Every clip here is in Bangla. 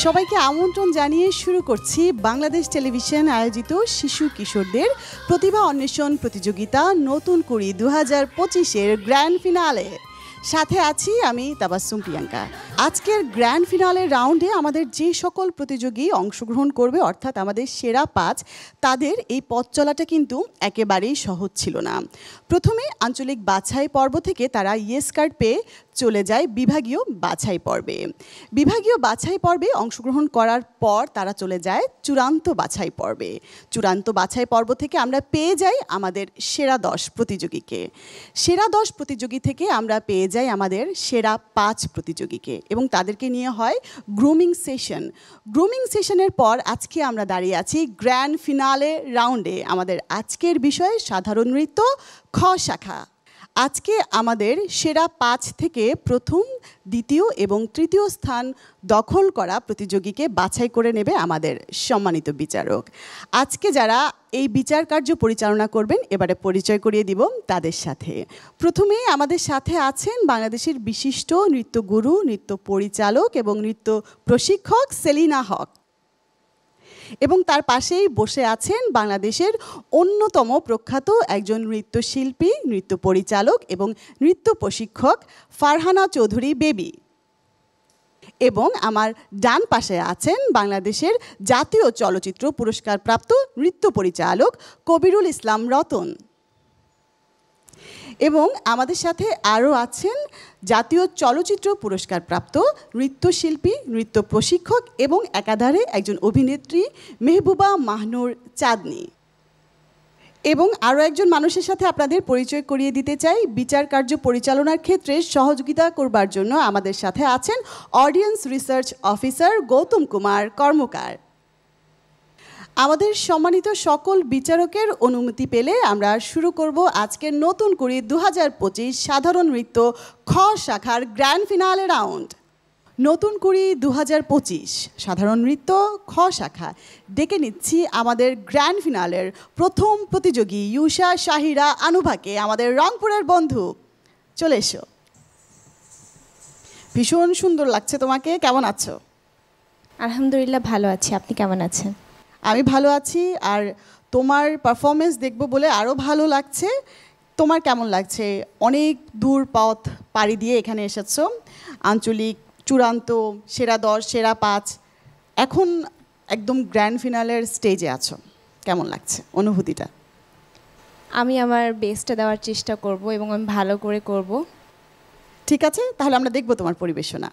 সবাইকে আমন্ত্রণ জানিয়ে শুরু করছি বাংলাদেশ টেলিভিশন আয়োজিত শিশু কিশোরদের প্রতিভা অন্বেষণ প্রতিযোগিতা নতুন কুড়ি 2025-এর গ্র্যান্ড ফিনালে। সাথে আছি আমি তাবাসসুম প্রিয়াঙ্কা। আজকের গ্র্যান্ড ফিনালের রাউন্ডে আমাদের যে সকল প্রতিযোগী অংশগ্রহণ করবে, অর্থাৎ আমাদের সেরা 5, তাদের এই পথ চলাটা কিন্তু একেবারেই সহজ ছিল না। প্রথমে আঞ্চলিক বাছাই পর্ব থেকে তারা ইয়েস কার্ড পেয়ে চলে যায় বিভাগীয় বাছাই পর্বে। বিভাগীয় বাছাই পর্বে অংশগ্রহণ করার পর তারা চলে যায় চূড়ান্ত বাছাই পর্বে। চূড়ান্ত বাছাই পর্ব থেকে আমরা পেয়ে যাই আমাদের সেরা 10 প্রতিযোগীকে। সেরা 10 প্রতিযোগী থেকে আমরা পেয়ে যাই আমাদের সেরা 5 প্রতিযোগীকে এবং তাদেরকে নিয়ে হয় গ্রুমিং সেশন। গ্রুমিং সেশনের পর আজকে আমরা দাঁড়িয়ে আছি গ্র্যান্ড ফিনালে রাউন্ডে। আমাদের আজকের বিষয় সাধারণ নৃত্য খ শাখা। আজকে আমাদের সেরা 5 থেকে প্রথম, দ্বিতীয় এবং তৃতীয় স্থান দখল করা প্রতিযোগীকে বাছাই করে নেবে আমাদের সম্মানিত বিচারক। আজকে যারা এই বিচার কার্য পরিচালনা করবেন, এবারে পরিচয় করিয়ে দিব তাদের সাথে। প্রথমেই আমাদের সাথে আছেন বাংলাদেশের বিশিষ্ট নৃত্যগুরু, নৃত্য পরিচালক এবং নৃত্য প্রশিক্ষক সেলিনা হক, এবং তার পাশেই বসে আছেন বাংলাদেশের অন্যতম প্রখ্যাত একজন নৃত্যশিল্পী, নৃত্য পরিচালক এবং নৃত্য প্রশিক্ষক ফারহানা চৌধুরী বেবি। এবং আমার ডান পাশে আছেন বাংলাদেশের জাতীয় চলচ্চিত্র পুরস্কারপ্রাপ্ত নৃত্য পরিচালক কবিরুল ইসলাম রতন। এবং আমাদের সাথে আরও আছেন জাতীয় চলচ্চিত্র পুরস্কারপ্রাপ্ত নৃত্যশিল্পী, নৃত্য প্রশিক্ষক এবং একাধারে একজন অভিনেত্রী মেহবুবা মাহনুর চাঁদনী। এবং আরও একজন মানুষের সাথে আপনাদের পরিচয় করিয়ে দিতে চাই। বিচার কার্য পরিচালনার ক্ষেত্রে সহযোগিতা করবার জন্য আমাদের সাথে আছেন audience research officer Gautam Kumar Karmakar. আমাদের সম্মানিত সকল বিচারকের অনুমতি পেলে আমরা শুরু করব আজকের নতুন কুড়ি 2025 সাধারণ নৃত্য খ শাখার গ্র্যান্ড ফিনালে রাউন্ড। নতুন কুড়ি 2025 সাধারণ নৃত্য খ শাখা ডেকে নিচ্ছি আমাদের গ্র্যান্ড ফিনালের প্রথম প্রতিযোগী ইউষা শাহিরা আনুভাকে, আমাদের রংপুরের বন্ধু। চলে এসো। ভীষণ সুন্দর লাগছে তোমাকে, কেমন আছো? আলহামদুলিল্লাহ ভালো আছি, আপনি কেমন আছেন? আমি ভালো আছি, আর তোমার পারফরমেন্স দেখবো বলে আরও ভালো লাগছে। তোমার কেমন লাগছে? অনেক দূর পথ পাড়ি দিয়ে এখানে এসেছো, আঞ্চলিক, চূড়ান্ত, সেরা 10, সেরা 5, এখন একদম গ্র্যান্ড ফিনালের স্টেজে আছো। কেমন লাগছে অনুভূতিটা? আমি আমার বেস্টটা দেওয়ার চেষ্টা করব এবং আমি ভালো করে করব। ঠিক আছে, তাহলে আমরা দেখব তোমার পরিবেশনা।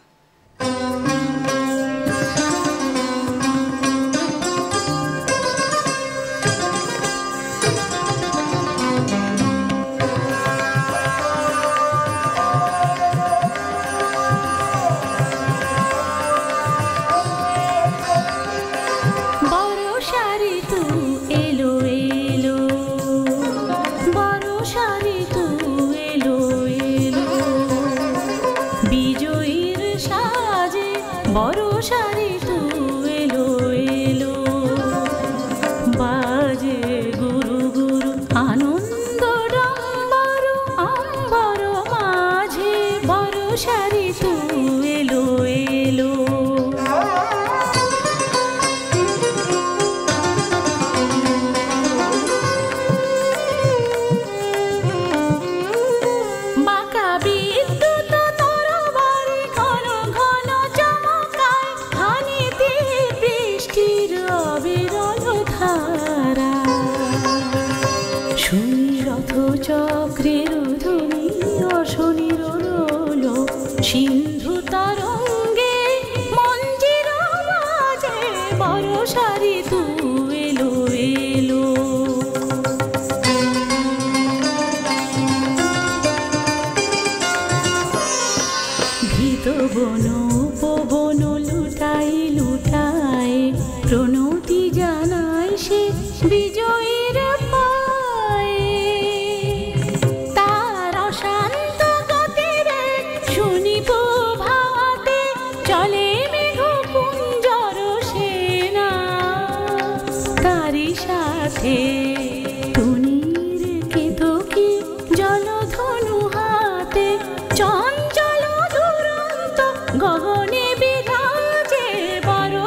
সিন্ধু তরঙ্গে মঞ্জির মাঝে বড় সারি তু এলো এলো। ভীত বন উপবন লুটাই লুটাই প্রণতি জানাই সে বিজয়ের পায়ে। তার অশান্ত গতিরে শুনি প্রভাতে চলে মেঘ কুঞ্জর সেনা। তারই সাথে টুনির কেতকী জলধনু হাতে চঞ্চল দুরন্ত গগনে বিরাজে বড়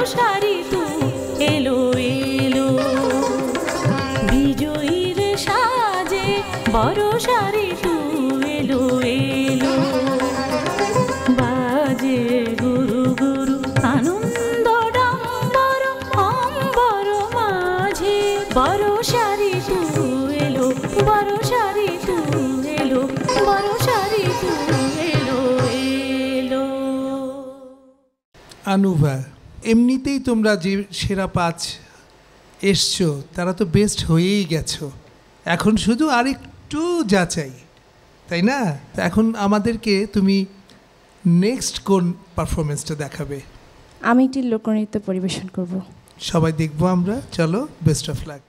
শাড়ি তু এলো, বড় শাড়ি তু এলো, বড় শাড়ি তু এলো এলো। আনুভা, এমনিতেই তোমরা যে সেরা 5 এসছো তারা তো বেস্ট হয়েই গেছো, এখন শুধু আরেকটু যাচাই, তাই না? তো এখন আমাদেরকে তুমি নেক্সট কোন পারফরমেন্সটা দেখাবে? আমি একটি লোকনৃত্য পরিবেশন করব। সবাই দেখবো আমরা, চলো, বেস্ট অফ লাক।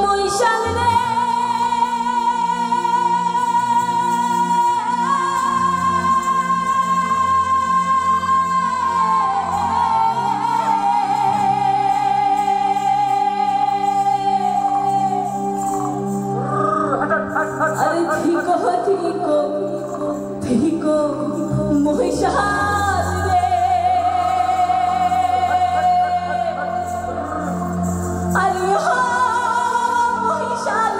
মৈশাল রে আরে ঠিকো ঠিকো ঠিকো মহিষাল রে, আরে মহিষাল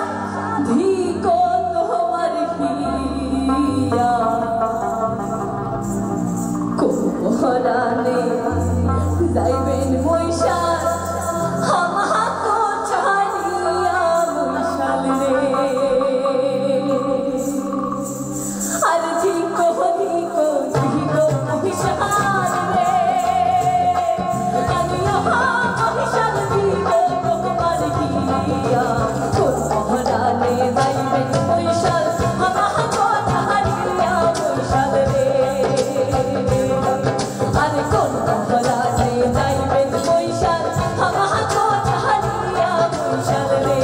ঠিকো তোমার হিয়া কোহরানে যাইবেন মহিষাল আমাকে ছাড়িয়া মহিষাল রে। আরে ঠিকো ঠিকো ঠিকো মহিষাল রে, আরে মহিষাল ঠিকো তোমার হিয়া কোহরানে যাইবেন মহিষাল আমাকে ছাড়িয়া মহিষাল রে। আরে কোন কোহরানে যাইবেন মহিষাল আমাকে ছাড়িয়া মহিষাল রে।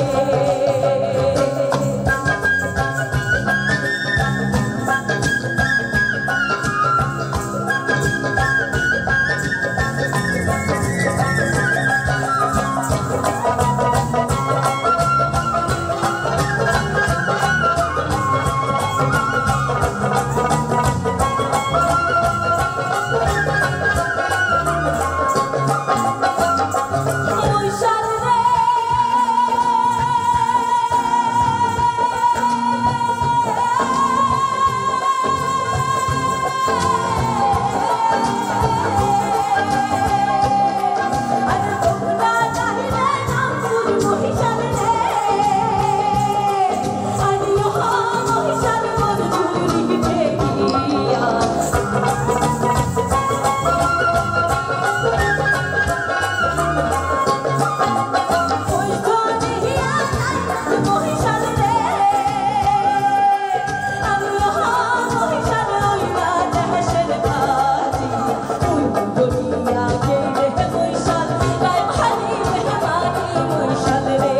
মহিষাল রে আরে তোমরা চাহিলে নামপুর মহিষাল রে, আরে মহিষাল মোর ঝুলি ঠেকিয়া মহিষাল রে, আরে মহিষাল লইলা দেশের বাজি দুনিয়া কে রে মহিষাল গায় ভালি মেহমানি মহিষাল রে।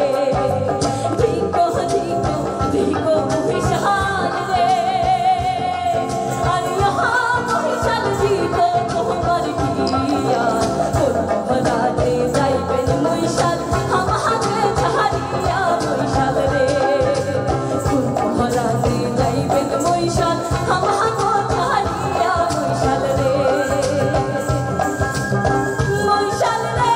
ঠিকো ঠিকো ঠিকো মহিষাল রে, আরে মহিষাল ঠিকো তোমার হিয়া কোহরানে যাইবেন মহিষাল আমাকে ছাড়িয়া মহিষাল রে। কোহরানে যাইবেন মহিষাল আমাকে ছাড়িয়া মহিষাল রে। মহিষাল রে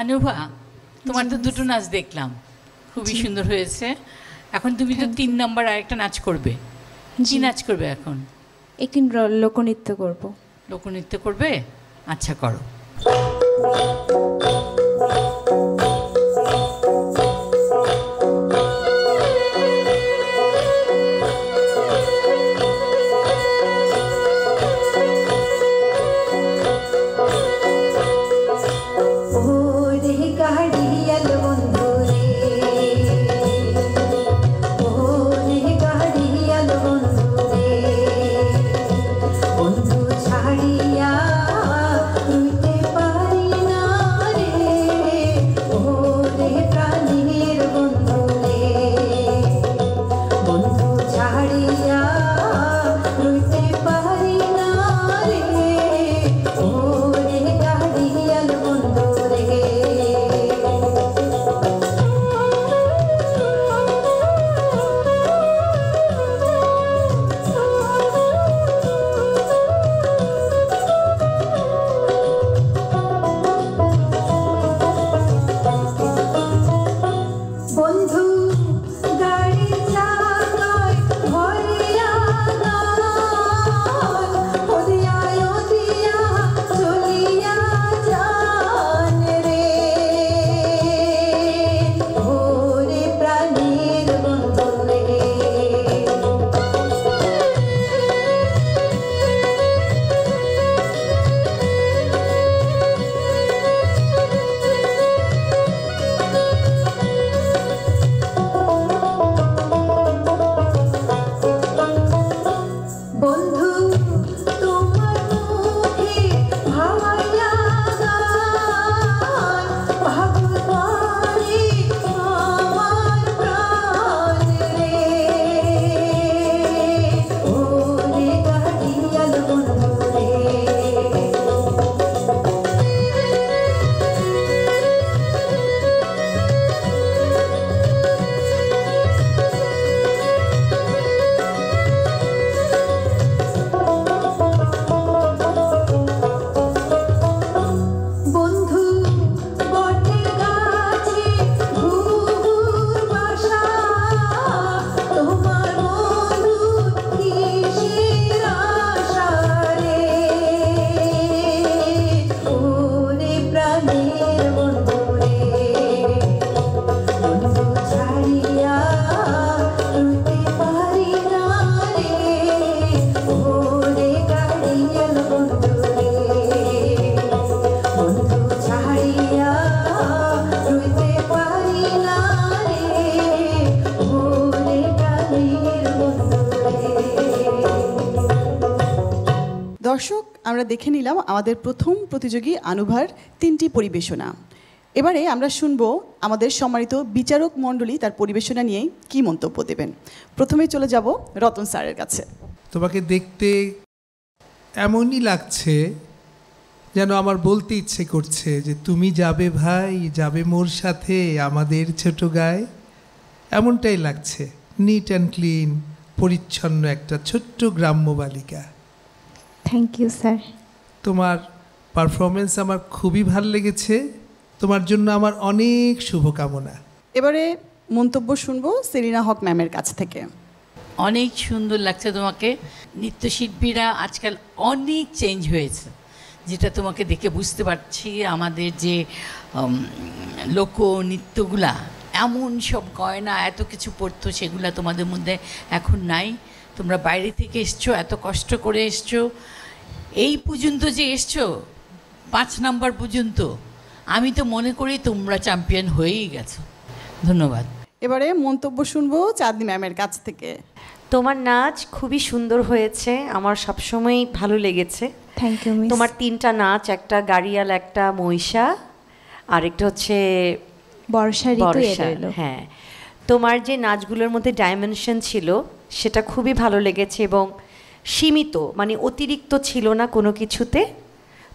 আনুভা, তোমার তো দুটো নাচ দেখলাম, খুবই সুন্দর হয়েছে। এখন তুমি তো 3 নম্বর আরেকটা নাচ করবে, কি নাচ করবে এখন? একটি লোকনৃত্য করব। লোকনৃত্য করবে? আচ্ছা, করো। বন্ধু ছাড়িয়া রইতে পারি না। দর্শক, আমরা দেখে নিলাম আমাদের প্রথম প্রতিযোগী আনুভার 3টি পরিবেশনা। এবারে আমরা শুনবো আমাদের সম্মানিত বিচারক মণ্ডলী তার পরিবেশনা নিয়ে কি মন্তব্য দেবেন। প্রথমে চলে যাব রতন স্যারের কাছে। তোমাকে দেখতে এমনই লাগছে যেন আমার বলতে ইচ্ছে করছে যে তুমি যাবে ভাই, যাবে মোর সাথে আমাদের ছোট গায়ে। এমনটাই লাগছে, নিট অ্যান্ড ক্লিন, পরিচ্ছন্ন একটা ছোট্ট গ্রাম্য বালিকা। Thank you sir. তোমার পারফরমেন্স আমার খুবই ভালো লেগেছে, তোমার জন্য আমার অনেক শুভকামনা। এবারে মন্তব্য শুনবো সেলিনা হক ম্যামের কাছ থেকে। অনেক সুন্দর লাগছে তোমাকে। নৃত্যশিল্পীরা আজকাল অনেক চেঞ্জ হয়েছে, যেটা তোমাকে দেখে বুঝতে পারছি। আমাদের যে লোকনৃত্যগুলা, এমন সব গয়না এত কিছু পড়তো, সেগুলা তোমাদের মধ্যে এখন নাই। তোমরা বাইরে থেকে এসছো, এত কষ্ট করে এসছো, এই পর্যন্ত যে এসছো 5 নাম্বার পর্যন্ত, আমি তো মনে করি তোমরা চ্যাম্পিয়ন হয়েই গেছো। ধন্যবাদ। এবারে মন্তব্য শুনবো চাঁদনি ম্যামের কাছ থেকে। তোমার নাচ খুবই সুন্দর হয়েছে, আমার সবসময় ভালো লেগেছে। Thank you miss. তোমার 3টা নাচ, একটা গাড়িয়াল, একটা মহিষা, আর একটা হচ্ছে বর্ষা ঋতু বর্ষা। এলো। হ্যাঁ, তোমার যে নাচগুলোর মধ্যে ডাইমেনশন ছিল সেটা খুবই ভালো লেগেছে এবং সীমিত, মানে অতিরিক্ত ছিল না কোনো কিছুতে।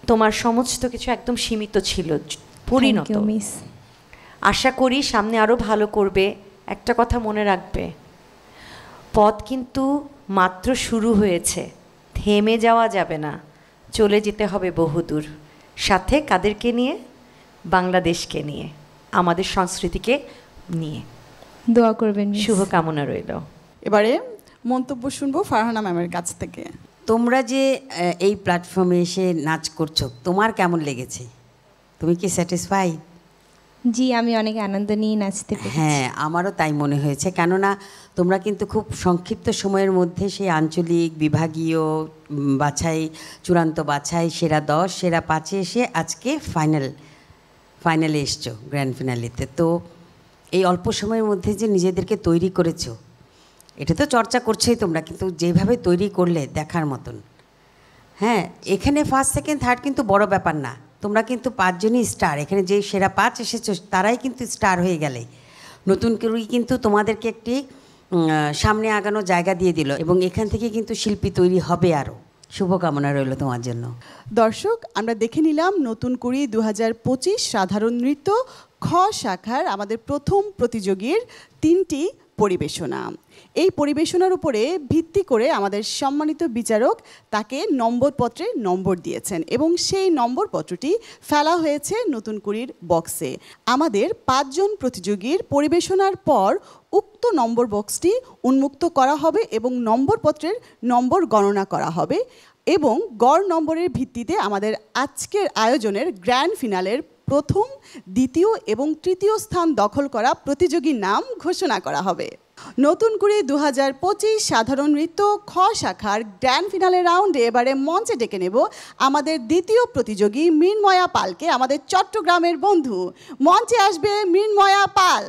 তোমার সমস্ত কিছু একদম সীমিত ছিল, পরিণত। Thank you miss. আশা করি সামনে আরও ভালো করবে। একটা কথা মনে রাখবে, পথ কিন্তু মাত্র শুরু হয়েছে, থেমে যাওয়া যাবে না, চলে যেতে হবে বহুদূর। সাথে কাদেরকে নিয়ে? বাংলাদেশকে নিয়ে, আমাদের সংস্কৃতিকে নিয়ে। দোয়া করবেন মিস। শুভকামনা রইল। এবারে মন্তব্য শুনবো ফারহানা ম্যামের কাছ থেকে। তোমরা যে এই প্ল্যাটফর্মে এসে নাচ করছো, তোমার কেমন লেগেছে? তুমি কি স্যাটিসফাইড? জি, আমি অনেক আনন্দ নিয়ে নাচতে পেরেছি। হ্যাঁ, আমারও তাই মনে হয়েছে, কেননা তোমরা কিন্তু খুব সংক্ষিপ্ত সময়ের মধ্যে সেই আঞ্চলিক, বিভাগীয় বাছাই, চূড়ান্ত বাছাই, সেরা 10, সেরা 5-এ এসে আজকে ফাইনালে এসছো, গ্র্যান্ড ফিনালেতে। তো এই অল্প সময়ের মধ্যে যে নিজেদেরকে তৈরি করেছো, এটা তো চর্চা করছোই তোমরা, কিন্তু যেভাবে তৈরি করলে দেখার মতন। হ্যাঁ, এখানে ফার্স্ট, সেকেন্ড, থার্ড কিন্তু বড় ব্যাপার না, তোমরা কিন্তু 5 জনই স্টার। এখানে যে সেরা 5 এসেছো তারাই কিন্তু স্টার হয়ে গেলে। নতুন করেই কিন্তু তোমাদেরকে একটি সামনে আগানো জায়গা দিয়ে দিল এবং এখান থেকে কিন্তু শিল্পী তৈরি হবে আরও। শুভকামনা রইল তোমার জন্য। দর্শক, আমরা দেখে নিলাম নতুন কুড়ি 2025 সাধারণ নৃত্য খ শাখার আমাদের প্রথম প্রতিযোগীর 3টি পরিবেশনা। এই পরিবেশনার উপরে ভিত্তি করে আমাদের সম্মানিত বিচারক তাকে নম্বরপত্রে নম্বর দিয়েছেন এবং সেই নম্বরপত্রটি ফেলা হয়েছে নতুন কুড়ির বক্সে। আমাদের 5 জন প্রতিযোগীর পরিবেশনার পর উক্ত নম্বর বক্সটি উন্মুক্ত করা হবে এবং নম্বরপত্রের নম্বর গণনা করা হবে এবং গড় নম্বরের ভিত্তিতে আমাদের আজকের আয়োজনের গ্র্যান্ড ফিনালের প্রথম, দ্বিতীয় এবং তৃতীয় স্থান দখল করা প্রতিযোগীর নাম ঘোষণা করা হবে। নতুন কুড়ি 2025 সাধারণ নৃত্য খ শাখার গ্র্যান্ড ফিনালের রাউন্ডে এবারে মঞ্চে ডেকে নেব আমাদের দ্বিতীয় প্রতিযোগী মৃন্ময়া পালকে, আমাদের চট্টগ্রামের বন্ধু। মঞ্চে আসবে মৃন্ময়া পাল।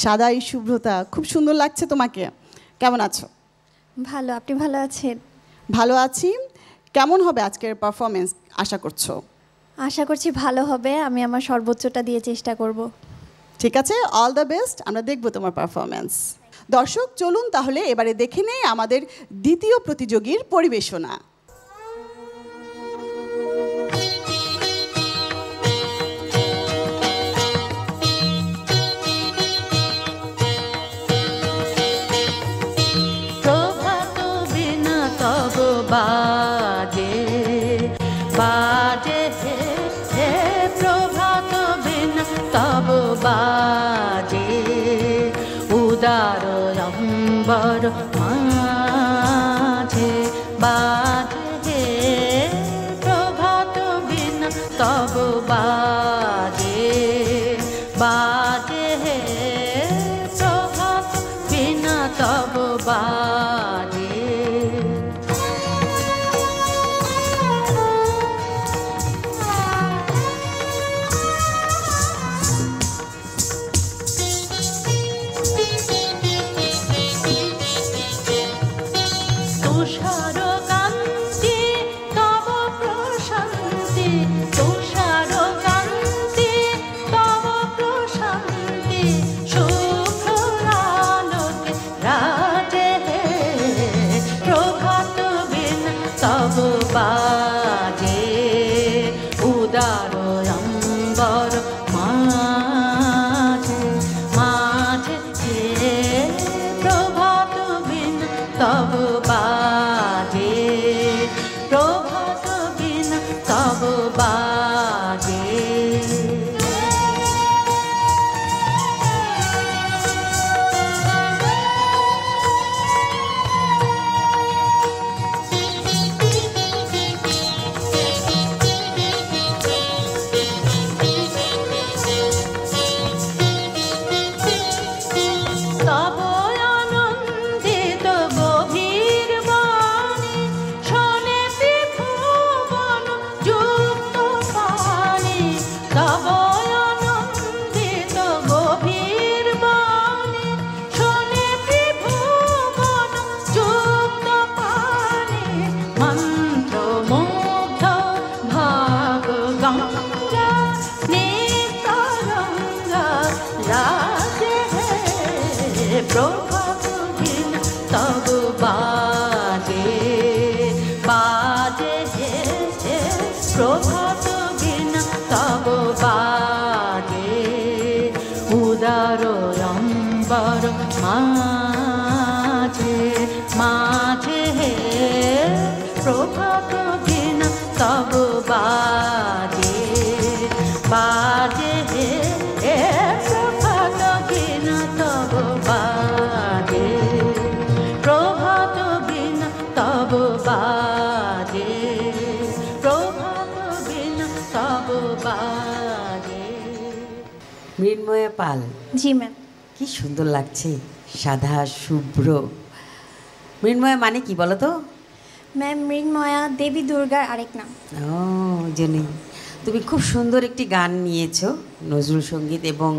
সাদাই শুভ্রতা, খুব সুন্দর লাগছে তোমাকে। কেমন আছো? ভালো, আপনি ভালো আছেন? ভালো আছি। কেমন হবে আজকের পারফরমেন্স আশা করছো? আশা করছি ভালো হবে, আমি আমার সর্বোচ্চটা দিয়ে চেষ্টা করব। ঠিক আছে, অল দ্য বেস্ট। আমরা দেখব তোমার পারফরমেন্স। দর্শক, চলুন তাহলে এবারে দেখে নেই আমাদের দ্বিতীয় প্রতিযোগীর পরিবেশনা। প্রভাত বিনা তব বাজে বাজে হে প্রভাত বিনা তব বাজে উদার অম্বর মাঝে বাজে প্রভাত বিনা তব বাজে বাজে প্রভাত বিনা তব বাজে। মাঝে মাঝে হে প্রভাত ঘৃণ তব বাজে বাজে হে প্রভাত ঘৃণ তব বাজে প্রভাত ঘৃণ তব বাজে প্রভাত ঘৃণ তব বাজে। মৃন্ময়া পাল, জি ম্যাম। কি সুন্দর লাগছে, সাদা শুভ্র। মৃন্ময়া মানে কি বলো তো? ম্যাম মৃন্ময়া দেবী দুর্গার আরেক নাম। ও জানি। তুমি খুব সুন্দর একটি গান নিয়েছো, নজরুল সঙ্গীত, এবং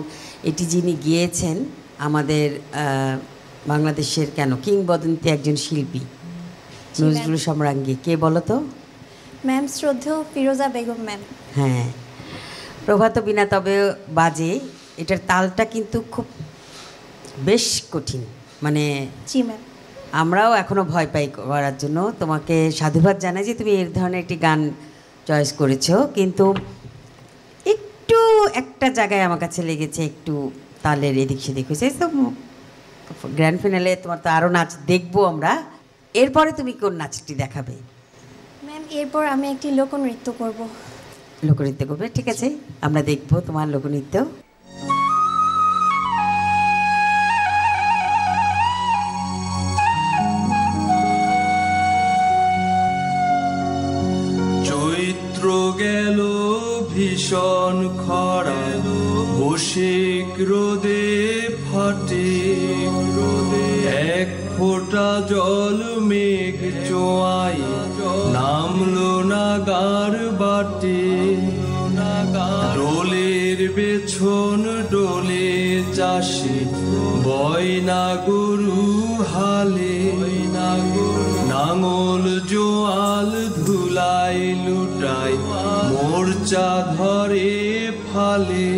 এটি যিনি গিয়েছেন আমাদের বাংলাদেশের কেন কিংবদন্তি একজন শিল্পী নজরুল সম্রাজ্ঞী, কে বলো তো? ম্যাম শ্রদ্ধেয় ফিরোজা বেগম ম্যাম। হ্যাঁ, প্রভাত বিনা তবে বাজে, এটার তালটা কিন্তু খুব বেশ কঠিন, মানে জি ম্যাম। আমরাও এখনও ভয় পাই করার জন্য। তোমাকে সাধুবাদ জানাই যে তুমি এই ধরনের একটি গান চয়েস করেছো, কিন্তু একটু একটা জায়গায় আমার কাছে লেগেছে, একটু তালের এদিক সেদিক হয়েছে। তো গ্র্যান্ড ফিনালে তোমার তো আরও নাচ দেখবো আমরা, এরপরে তুমি কোন নাচটি দেখাবে? ম্যাম এরপর আমি একটি লোকনৃত্য করব। লোকনৃত্য করবে, ঠিক আছে, আমরা দেখবো তোমার লোকনৃত্য। চৈত্র গেল ভীষণ খরা, বসিক রোদে ফাটে, এক ফোঁটা জল মেঘ চোয়াই নামলো না গার বাটে। ডোলের পেছন ডোলে চাষি, বয়না গরু হালে, নাঙল জোয়াল ধুলাই লুটাই, মোর্চা ধরে ফালে।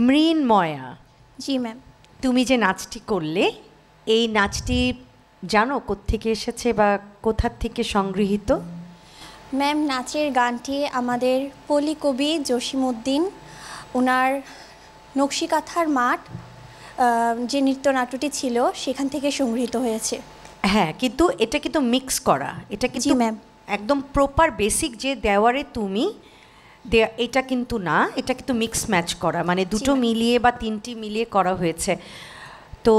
মৃন্ময়া, জি ম্যাম। তুমি যে নাচটি করলে, এই নাচটি জানো কোত্থেকে এসেছে বা কোথা থেকে সংগৃহীত? ম্যাম, নাচের গানটি আমাদের পল্লী কবি জসিমউদ্দিন ওনার নকশিকাঁথার মাঠ যে নৃত্যনাট্যটি ছিল সেখান থেকে সংগৃহীত হয়েছে। হ্যাঁ, কিন্তু এটা কিন্তু মিক্স করা, এটা কিন্তু জি ম্যাম। একদম প্রপার বেসিক যে দেওয়ারে তুমি এটা কিন্তু না, এটা কিন্তু মিক্স ম্যাচ করা, মানে দুটো মিলিয়ে বা তিনটি মিলিয়ে করা হয়েছে। তো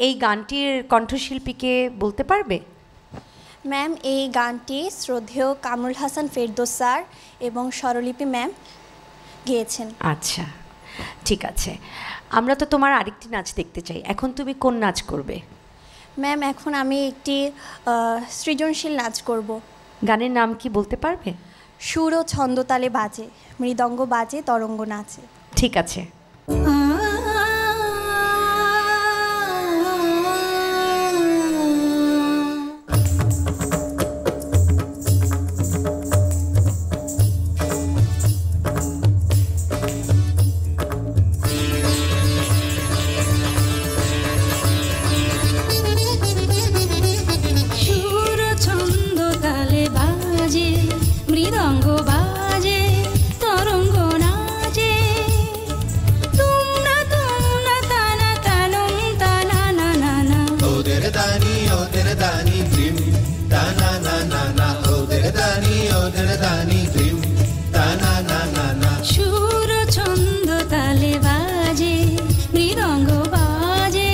এই গানটির কণ্ঠশিল্পীকে বলতে পারবে? ম্যাম, এই গানটি শ্রদ্ধেয় কামরুল হাসান ফেরদৌস স্যার এবং স্বরলিপি ম্যাম গেয়েছেন। আচ্ছা, ঠিক আছে। আমরা তো তোমার আরেকটি নাচ দেখতে চাই। এখন তুমি কোন নাচ করবে? ম্যাম, এখন আমি একটি সৃজনশীল নাচ করব। গানের নাম কি বলতে পারবে? সুর ও ছন্দতালে বাজে, মৃদঙ্গ বাজে, তরঙ্গ নাচে। ঠিক আছে। সুর ছন্দ তালে বাজে, মৃদঙ্গ বাজে, তরঙ্গ নাচে, তুমনা তুমনা তানা তানম তানা না না না। ওদের দানি ধ্রিম তানা না না না, ওদের দানি ধ্রিম তানা না না না। সুর ছন্দ তালে বাজে, মৃদঙ্গ বাজে।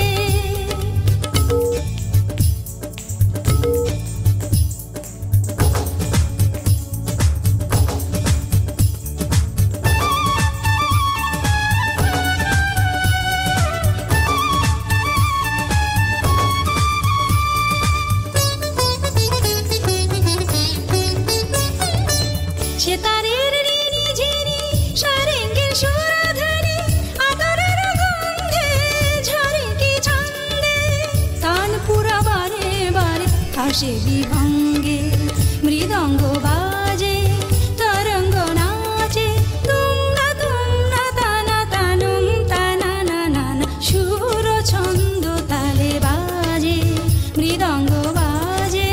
সেতারের রিনি ঝিনি, সারেঙ্গের সুরধ্বনি, আদরের গন্ধে ঝরে কি ছন্দে, তানপুরা বারে বারে হাসে বিভঙ্গে, মৃদঙ্গ বাজে, তরঙ্গ নাচে, তুমনা তুমনা তানা তানম তানা না না না। সুর ছন্দ তালে বাজে, মৃদঙ্গ বাজে।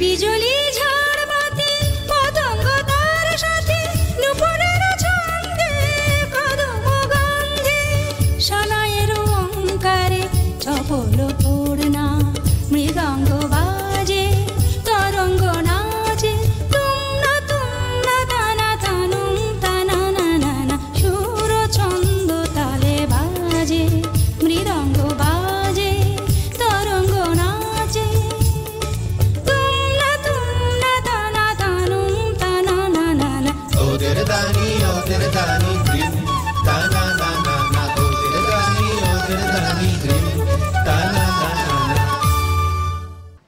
বিজলি ঝড় বাতি, পতঙ্গ তার সাথে, নুপুরের ছন্দে, কদম গন্ধে, সানাইয়ের ওঙ্কারে, চপল পূর্ণা, মৃদঙ্গ বাজে, তরঙ্গ নাচে, তুমনা তুমনা তানা তানম তানা না না না। সুর ছন্দ তালে বাজে, মৃদঙ্গ বাজে, তরঙ্গ নাচে, তুমনা তুমনা তানা তানম তানা না না না। ওদের দানি ধ্রিম তানা না না না, ওদের দানি ধ্রিম তানা না না না।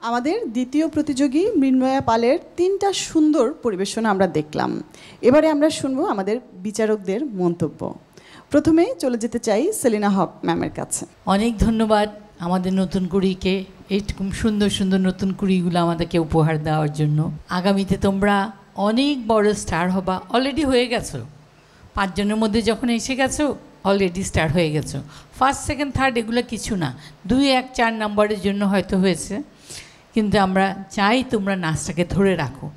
আমাদের দ্বিতীয় প্রতিযোগী মৃন্ময়া পালের 3টা সুন্দর পরিবেশনা আমরা দেখলাম। এবারে আমরা শুনবো আমাদের বিচারকদের মন্তব্য। প্রথমে চলে যেতে চাই সেলিনা হক ম্যামের কাছে। অনেক ধন্যবাদ আমাদের নতুন কুড়িকে এইরকম সুন্দর সুন্দর নতুন কুড়িগুলো আমাদেরকে উপহার দেওয়ার জন্য। আগামীতে তোমরা অনেক বড় স্টার হবা, অলরেডি হয়ে গেছো। 5 জনের মধ্যে যখন এসে গেছো অলরেডি স্টার হয়ে গেছো। ফার্স্ট সেকেন্ড থার্ড এগুলো কিছু না, 2, 1, 4 নম্বরের জন্য হয়তো হয়েছে, কিন্তু আমরা চাই তোমরা নাচটাকে ধরে রাখো।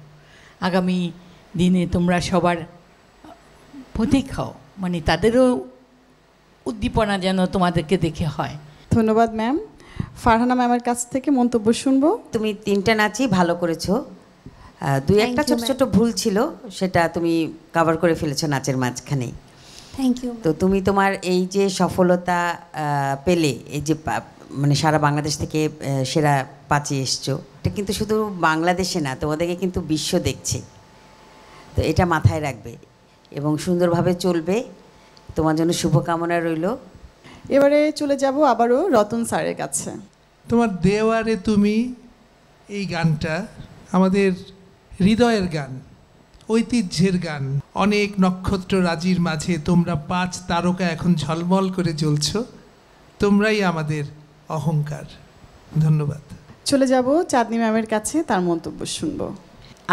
আগামী দিনে তোমরা সবার প্রতীক হও, মানে তাদেরও উদ্দীপনা যেন তোমাদেরকে দেখে হয়। ধন্যবাদ ম্যাম। ফারহানা ম্যামের কাছ থেকে মন্তব্য শুনবো। তুমি 3টা নাচই ভালো করেছো। 2-1টা ছোট ছোট ভুল ছিল, সেটা তুমি কভার করে ফেলেছো নাচের মাঝখানে। Thank you. তো তুমি তোমার এই যে সফলতা পেলে, এই যে মানে সারা বাংলাদেশ থেকে সেরা 5-এ এসছো, এটা কিন্তু শুধু বাংলাদেশে না, তোমাদেরকে কিন্তু বিশ্ব দেখছে। তো এটা মাথায় রাখবে এবং সুন্দরভাবে চলবে। তোমার জন্য শুভকামনা রইল। এবারে চলে যাব আবারও রতন স্যারের কাছে। তোমার দেওয়ারে তুমি, এই গানটা আমাদের হৃদয়ের গান, ঐতিহ্যের গান, অনেক নক্ষত্র রাজির মাঝে তোমরা 5 তারকা এখন ঝলমল করে জ্বলছো। তোমরাই আমাদের অহংকার। ধন্যবাদ। চলে যাব চাঁদনি ম্যামের কাছে, তার মন্তব্য শুনবো।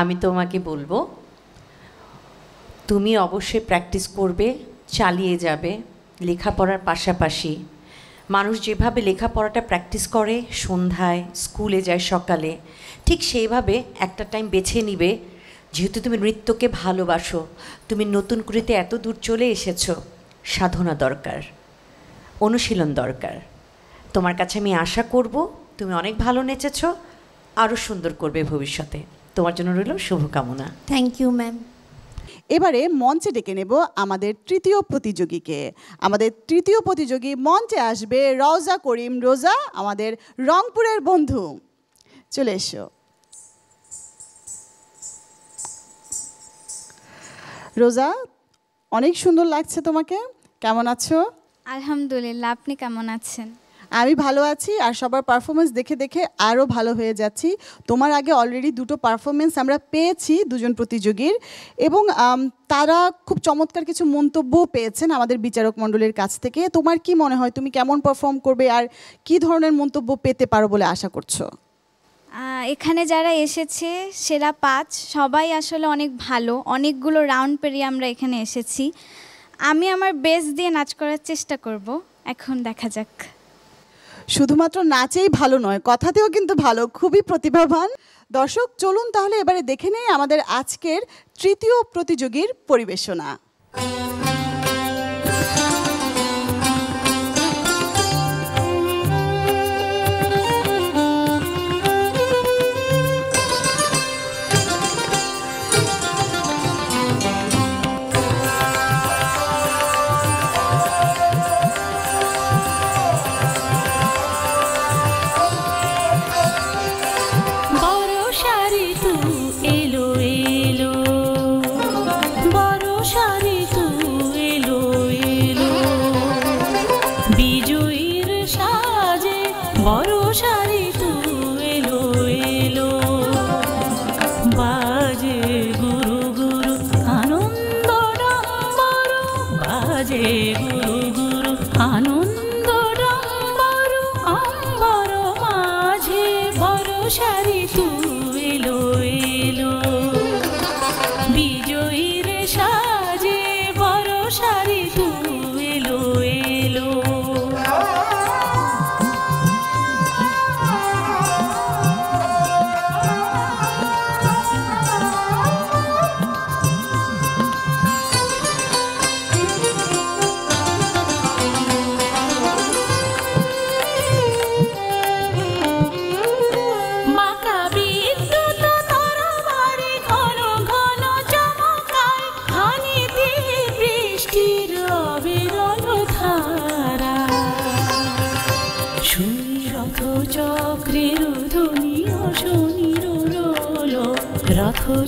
আমি তোমাকে বলবো, তুমি অবশ্যই প্র্যাকটিস করবে, চালিয়ে যাবে লেখাপড়ার পাশাপাশি। মানুষ যেভাবে লেখাপড়াটা প্র্যাকটিস করে সন্ধ্যায়, স্কুলে যায় সকালে, ঠিক সেইভাবে একটা টাইম বেছে নিবে। যেহেতু তুমি নৃত্যকে ভালোবাসো, তুমি নতুন করিতে এত দূর চলে এসেছো, সাধনা দরকার, অনুশীলন দরকার। তোমার কাছে আমি আশা করব তুমি অনেক ভালো নেচেছো, আরও সুন্দর করবে ভবিষ্যতে। তোমার জন্য রইল শুভকামনা। Thank you ma'am. এবারে মঞ্চে ডেকে নেব আমাদের তৃতীয় প্রতিযোগীকে। আমাদের তৃতীয় প্রতিযোগী মঞ্চে আসবে রওজা করিম রোজা, আমাদের রংপুরের বন্ধু। চলে এসো রোজা, অনেক সুন্দর লাগছে তোমাকে, কেমন আছো? আলহামদুলিল্লাহ, আপনি কেমন আছেন? আমি ভালো আছি, আর সবার পারফরমেন্স দেখে দেখে আরও ভালো হয়ে যাচ্ছি। তোমার আগে অলরেডি 2টো পারফরমেন্স আমরা পেয়েছি দুজন প্রতিযোগীর, এবং তারা খুব চমৎকার কিছু মন্তব্য পেয়েছেন আমাদের বিচারক মণ্ডলীর কাছ থেকে। তোমার কি মনে হয় তুমি কেমন পারফর্ম করবে আর কি ধরনের মন্তব্য পেতে পারো বলে আশা করছো? এখানে যারা এসেছে সেরা 5 সবাই আসলে অনেক ভালো, অনেকগুলো রাউন্ড পেরিয়ে আমরা এখানে এসেছি। আমি আমার বেস্ট দিয়ে নাচ করার চেষ্টা করব, এখন দেখা যাক। শুধুমাত্র নাচেই ভালো নয়, কথাতেও কিন্তু ভালো, খুবই প্রতিভাবান। দর্শক চলুন তাহলে এবারে দেখে নেই আমাদের আজকের তৃতীয় প্রতিযোগীর পরিবেশনা।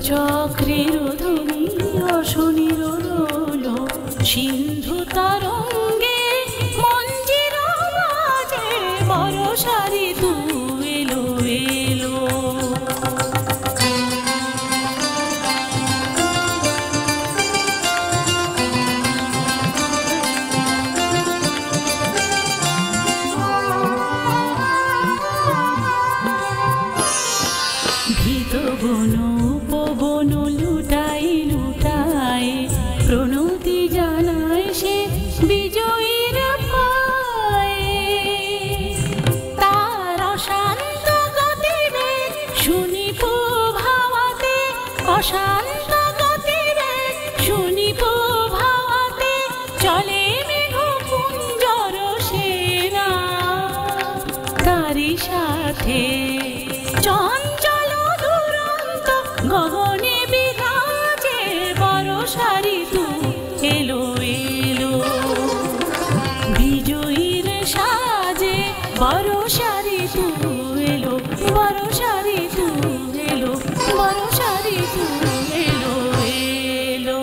চক্রের ধ্বনি অশনির রোলো, সিন্ধু তরঙ্গে মঞ্জির বাজে, বরষারি তু এলো এলো। ভীত বন উপবন লুটাই লুটাই প্রণতি জানায় সে বিজয়ীর পায়ে। তার অশান্ত গতিবেগ শুনি ভাওয়াতে, অশান্ত গতিবেগ শুনি ভাওয়াতে, চলে মেঘ কুঞ্জর সেনা। তারই সাথে চঞ্চল দুরন্ত গগনে বিরাজে, বরষারি তু এলো এলো। বিজয়ীর সাজে বরষারি তু এলো, বরষারি তু এলো, বরষারি তু এলো এলো।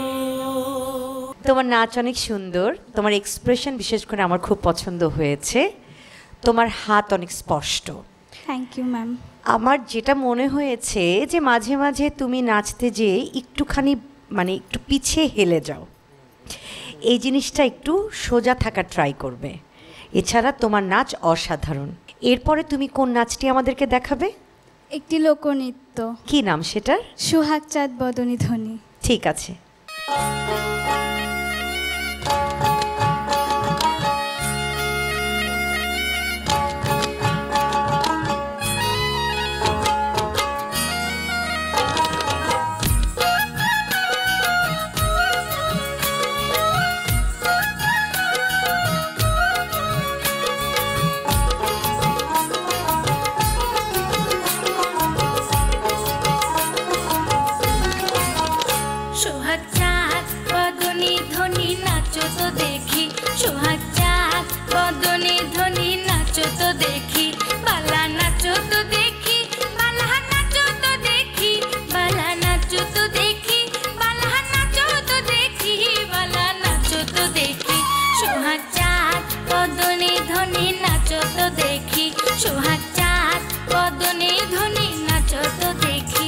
তোমার নাচ অনেক সুন্দর, তোমার এক্সপ্রেশন বিশেষ করে আমার খুব পছন্দ হয়েছে, তোমার হাত অনেক স্পষ্ট। Thank you ma'am. আমার যেটা মনে হয়েছে যে মাঝে মাঝে তুমি নাচতে যেয়ে একটুখানি মানে একটু পিছিয়ে হেলে যাও, এই জিনিসটা একটু সোজা থাকা ট্রাই করবে। এছাড়া তোমার নাচ অসাধারণ। এরপরে তুমি কোন নাচটি আমাদেরকে দেখাবে? একটি লোকনৃত্য। কি নাম সেটার? সোহাগ চাঁদ বদনী ধ্বনি। ঠিক আছে। সোহাগ চাঁদ বদনী ধ্বনি নাচো তো দেখি, সোহাগ চাঁদ বদনী ধ্বনি নাচো তো দেখি, বালা নাচো তো দেখি, বালা নাচো তো দেখি, বালা নাচো তো দেখি, বালা নাচো তো দেখি, বালা নাচো তো দেখি, সোহাগ চাঁদ বদনী ধ্বনি নাচো তো দেখি, সোহাগ চাঁদ বদনী ধ্বনি নাচো তো দেখি।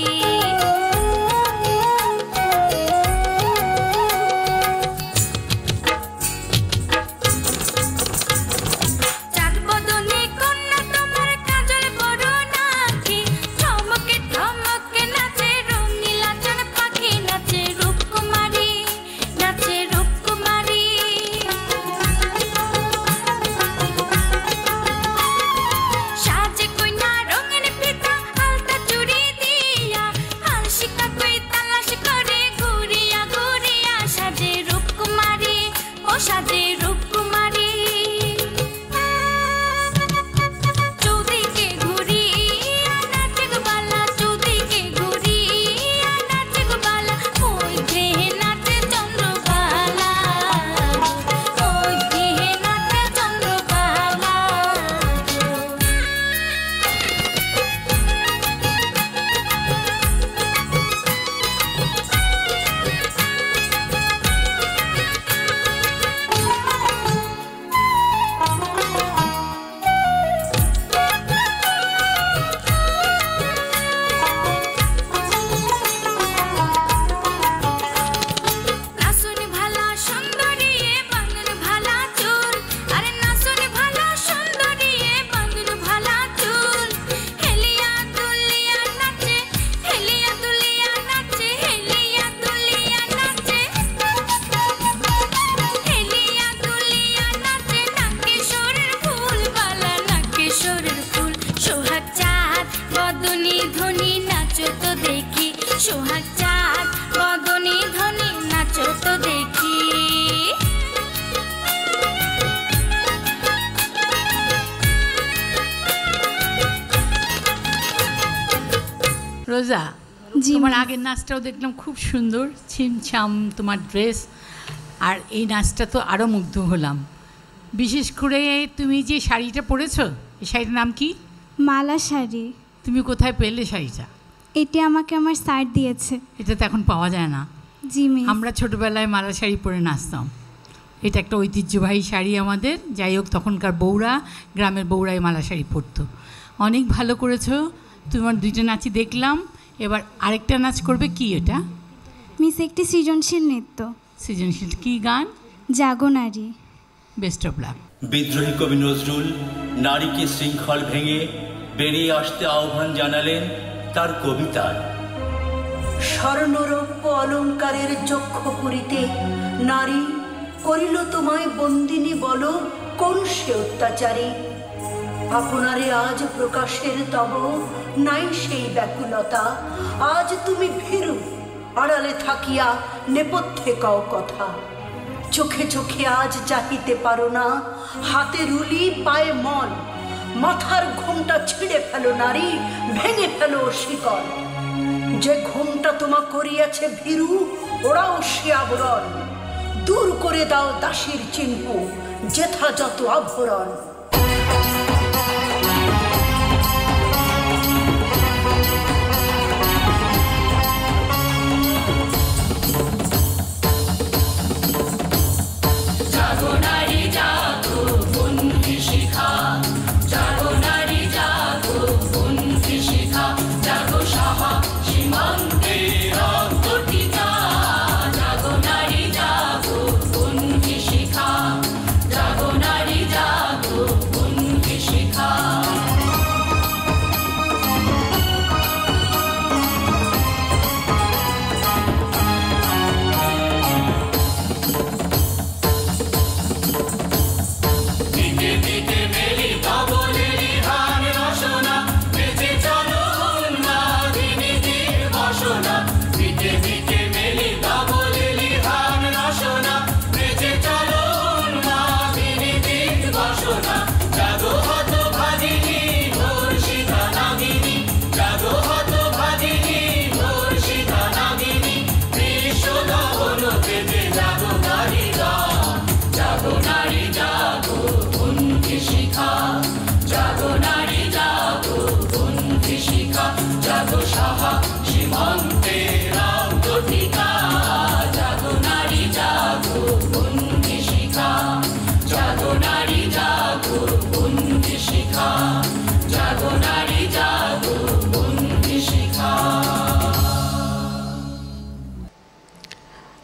সোহাগ চাঁদ বদনী ধ্বনি নাচো তো দেখি। রোজা, তোমার আগের নাচটাও দেখলাম খুব সুন্দর, ছিমছাম তোমার ড্রেস, আর এই নাচটা তো আরও মুগ্ধ হলাম। বিশেষ করে তুমি যে শাড়িটা পরেছো, এই শাড়িটার নাম কি? মালা শাড়ি। তুমি কোথায় পেলে শাড়িটা? এটি আমাকে আমার স্যার দিয়েছে। এটা তো এখন পাওয়া যায় না। জি মিস। আমরা ছোটোবেলায় মালা শাড়ি পরে নাচতাম, এটা একটা ঐতিহ্যবাহী শাড়ি আমাদের। যাই হোক, তখনকার বউরা, গ্রামের বউরাই মালা শাড়ি পরতো। অনেক ভালো করেছো, তোমার দুইটা নাচই দেখলাম। এবার আরেকটা নাচ করবে, কি এটা? মিস একটি সৃজনশীল নৃত্য। সৃজনশীল কি গান? জাগো নারী। Best of luck. বিদ্রোহী কবি নজরুল নারীকে শৃঙ্খল ভেঙে বেরিয়ে আসতে আহ্বান জানালেন তার কবিতায়। স্বর্ণরৌপ্য অলঙ্কারের যক্ষ পুরীতে নারী করিল তোমায় বন্দিনী, বলো কোন সে অত্যাচারী? আপনারে আজ প্রকাশের তব নাই সেই ব্যাকুলতা, আজ তুমি ভীরু আড়ালে থাকিয়া নেপথ্যে কও কথা। চোখে চোখে আজ চাহিতে পারো না, হাতে রুলি পায়ে মন, মাথার ঘোমটা ছিঁড়ে ফেলো নারী, ভেঙে ফেলো শিকল। যে ঘোমটা তোমা করিয়াছে ভীরু, ওরাও সে আবরণ, দূর করে দাও দাসীর চিহ্ন, যেথা যত আভরণ।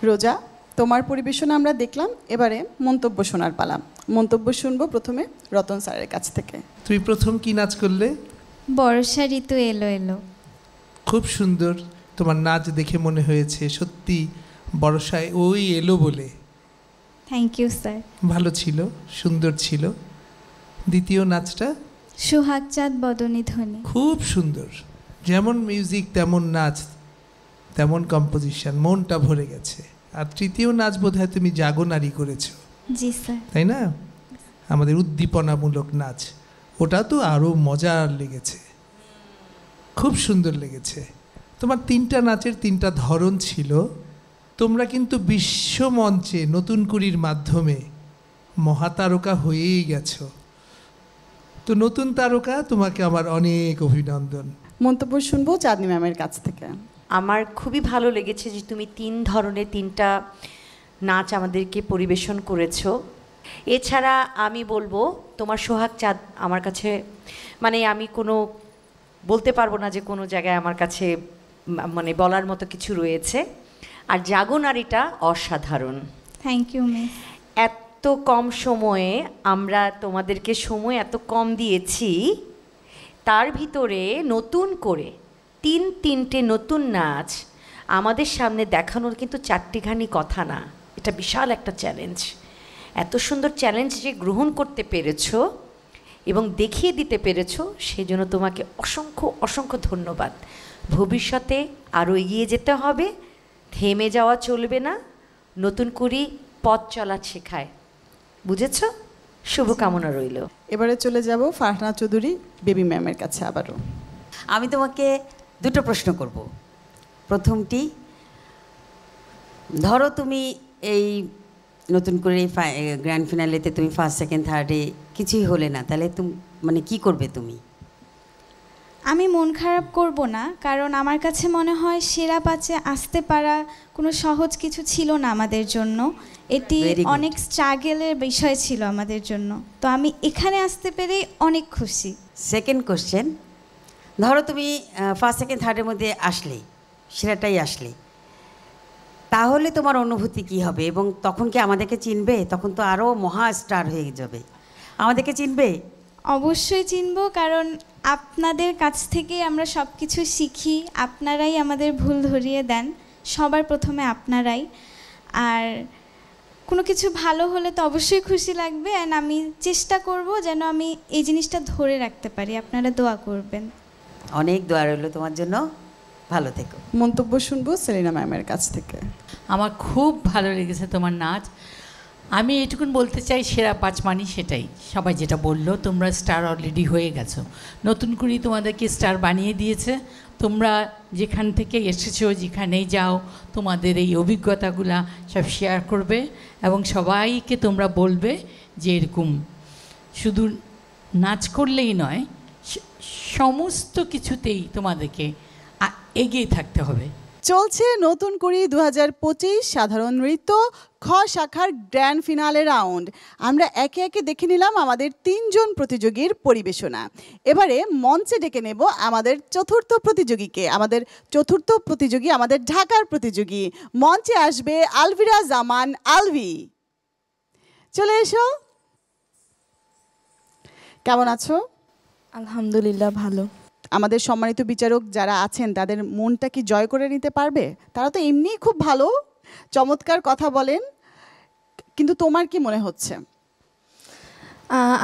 রোজা, তোমার পরিবেশনা আমরা দেখলাম, এবারে মন্তব্য শোনার পালা। মন্তব্য শুনবো প্রথমে রতন স্যারের কাছ থেকে। তুমি প্রথম কি নাচ করলে? বর্ষা ঋতু এলো এলো। খুব সুন্দর, তোমার নাচ দেখে মনে হয়েছে সত্যি বর্ষায় ওই এলো বলে। Thank you sir. ভালো ছিল, সুন্দর ছিল। দ্বিতীয় নাচটা? সোহাগ চাঁদ বদনী ধ্বনি। খুব সুন্দর, যেমন মিউজিক তেমন নাচ, তেমন কম্পোজিশন, মনটা ভরে গেছে। আর তৃতীয় নাচ বোধহয় তুমি জাগো নারী করেছো। জি স্যার। তাই না? আমাদের উদ্দীপনামূলক নাচ, ওটা তো আরও মজার লেগেছে, খুব সুন্দর লেগেছে। তোমার তিনটা নাচের তিনটা ধরন ছিল। তোমরা কিন্তু বিশ্বমঞ্চে নতুন কুড়ির মাধ্যমে মহাতারকা হয়েই গেছো। তো নতুন তারকা, তোমাকে আমার অনেক অভিনন্দন। মন্তব্য শুনবো চাঁদনী ম্যামের কাছ থেকে। আমার খুবই ভালো লেগেছে যে তুমি 3 ধরনের 3টা নাচ আমাদেরকে পরিবেশন করেছো। এছাড়া আমি বলবো তোমার সোহাগ চাঁদ আমার কাছে, মানে আমি কোনো বলতে পারবো না যে কোনো জায়গায় আমার কাছে মানে বলার মতো কিছু রয়েছে। আর জাগো নারীটা অসাধারণ। Thank you miss. এত কম সময়ে আমরা তোমাদেরকে সময় এত কম দিয়েছি, তার ভিতরে নতুন করে 3টে নতুন নাচ আমাদের সামনে দেখানোর কিন্তু 4টিখানি কথা না, এটা বিশাল একটা চ্যালেঞ্জ। এত সুন্দর চ্যালেঞ্জ যে গ্রহণ করতে পেরেছো এবং দেখিয়ে দিতে পেরেছো, সেজন্য তোমাকে অসংখ্য অসংখ্য ধন্যবাদ। ভবিষ্যতে আরও এগিয়ে যেতে হবে, থেমে যাওয়া চলবে না। নতুন করে পথ চলা শেখায়, বুঝেছ? শুভকামনা রইল। এবারে চলে যাব ফারহানা চৌধুরী বেবি ম্যামের কাছে আবারও। আমি তোমাকে 2টো প্রশ্ন করব। প্রথমটি, ধরো তুমি এই নতুন করে গ্র্যান্ড ফিনালেতে তুমি ফার্স্ট সেকেন্ড থার্ডে কিছুই হলে না, তাহলে তুমি মানে কি করবে তুমি? আমি মন খারাপ করব না, কারণ আমার কাছে মনে হয় সেরা 5-এ আসতে পারা কোনো সহজ কিছু ছিল না আমাদের জন্য। এটি অনেক স্ট্রাগলের বিষয় ছিল আমাদের জন্য। তো আমি এখানে আসতে পেরেই অনেক খুশি। সেকেন্ড কোশ্চেন, ধরো তুমি ফার্স্ট সেকেন্ড থার্ডের মধ্যে আসলে, সেরাটাই আসলে, তাহলে তোমার অনুভূতি কি হবে? এবং তখন কি আমাদেরকে চিনবে? তখন তো আরও মহা স্টার হয়ে যাবে। আমাদেরকে চিনবে? অবশ্যই চিনব, কারণ আপনাদের কাছ থেকে আমরা সব কিছু শিখি। আপনারাই আমাদের ভুল ধরিয়ে দেন, সবার প্রথমে আপনারাই। আর কোনো কিছু ভালো হলে তো অবশ্যই খুশি লাগবে। অ্যান্ড আমি চেষ্টা করব যেন আমি এই জিনিসটা ধরে রাখতে পারি। আপনারা দোয়া করবেন। অনেক দোয়া রইল তোমার জন্য, ভালো থেকো। মন্তব্য শুনবো সেলিনা ম্যামের কাছ থেকে। আমার খুব ভালো লেগেছে তোমার নাচ। আমি এটুকুন বলতে চাই, সেরা 5 মানি সেটাই, সবাই যেটা বললো, তোমরা স্টার অলরেডি হয়ে গেছো। নতুন করে তোমাদেরকে স্টার বানিয়ে দিয়েছে। তোমরা যেখান থেকে এসেছো, যেখানেই যাও, তোমাদের এই অভিজ্ঞতাগুলা সব শেয়ার করবে এবং সবাইকে তোমরা বলবে যে এরকম শুধু নাচ করলেই নয়, সমস্ত কিছুতেই তোমাদেরকে এগিয়ে থাকতে হবে। চলছে নতুন কুড়ি 2025 সাধারণ নৃত্য খ শাখার গ্র্যান্ড ফিনালে রাউন্ড। আমরা একে একে দেখে নিলাম আমাদের 3 জন প্রতিযোগীর পরিবেশনা। এবারে মঞ্চে ডেকে নেব আমাদের চতুর্থ প্রতিযোগীকে। আমাদের চতুর্থ প্রতিযোগী আমাদের ঢাকার প্রতিযোগী। মঞ্চে আসবে আলভিরা জামান আলভি। চলে এসো। কেমন আছো? আলহামদুলিল্লাহ ভালো। আমাদের সম্মানিত বিচারক যারা আছেন তাদের মনটা কি জয় করে নিতে পারবে? তারা তো এমনিই খুব ভালো, চমৎকার কথা বলেন, কিন্তু তোমার কি মনে হচ্ছে?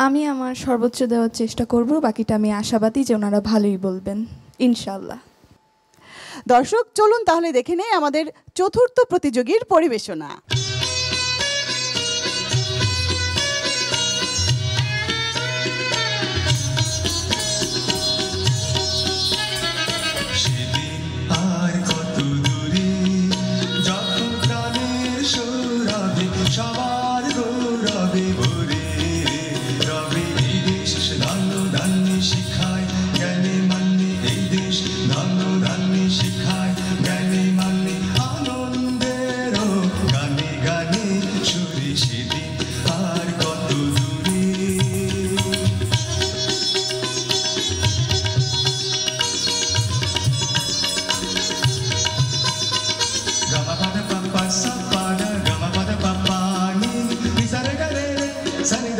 আমি আমার সর্বোচ্চ দেওয়ার চেষ্টা করব, বাকিটা আমি আশাবাদী যে ওনারা ভালোই বলবেন ইনশাল্লাহ। দর্শক চলুন তাহলে দেখে নেই আমাদের চতুর্থ প্রতিযোগীর পরিবেশনা। সবার গৌরবে ভরে রবে এই দেশ, ধন্য ধান্য শিখায় জ্ঞানে মান্যে এই দেশ, ধন্য ধান্য শিখায় জ্ঞানে মান্যে আনন্দের গানে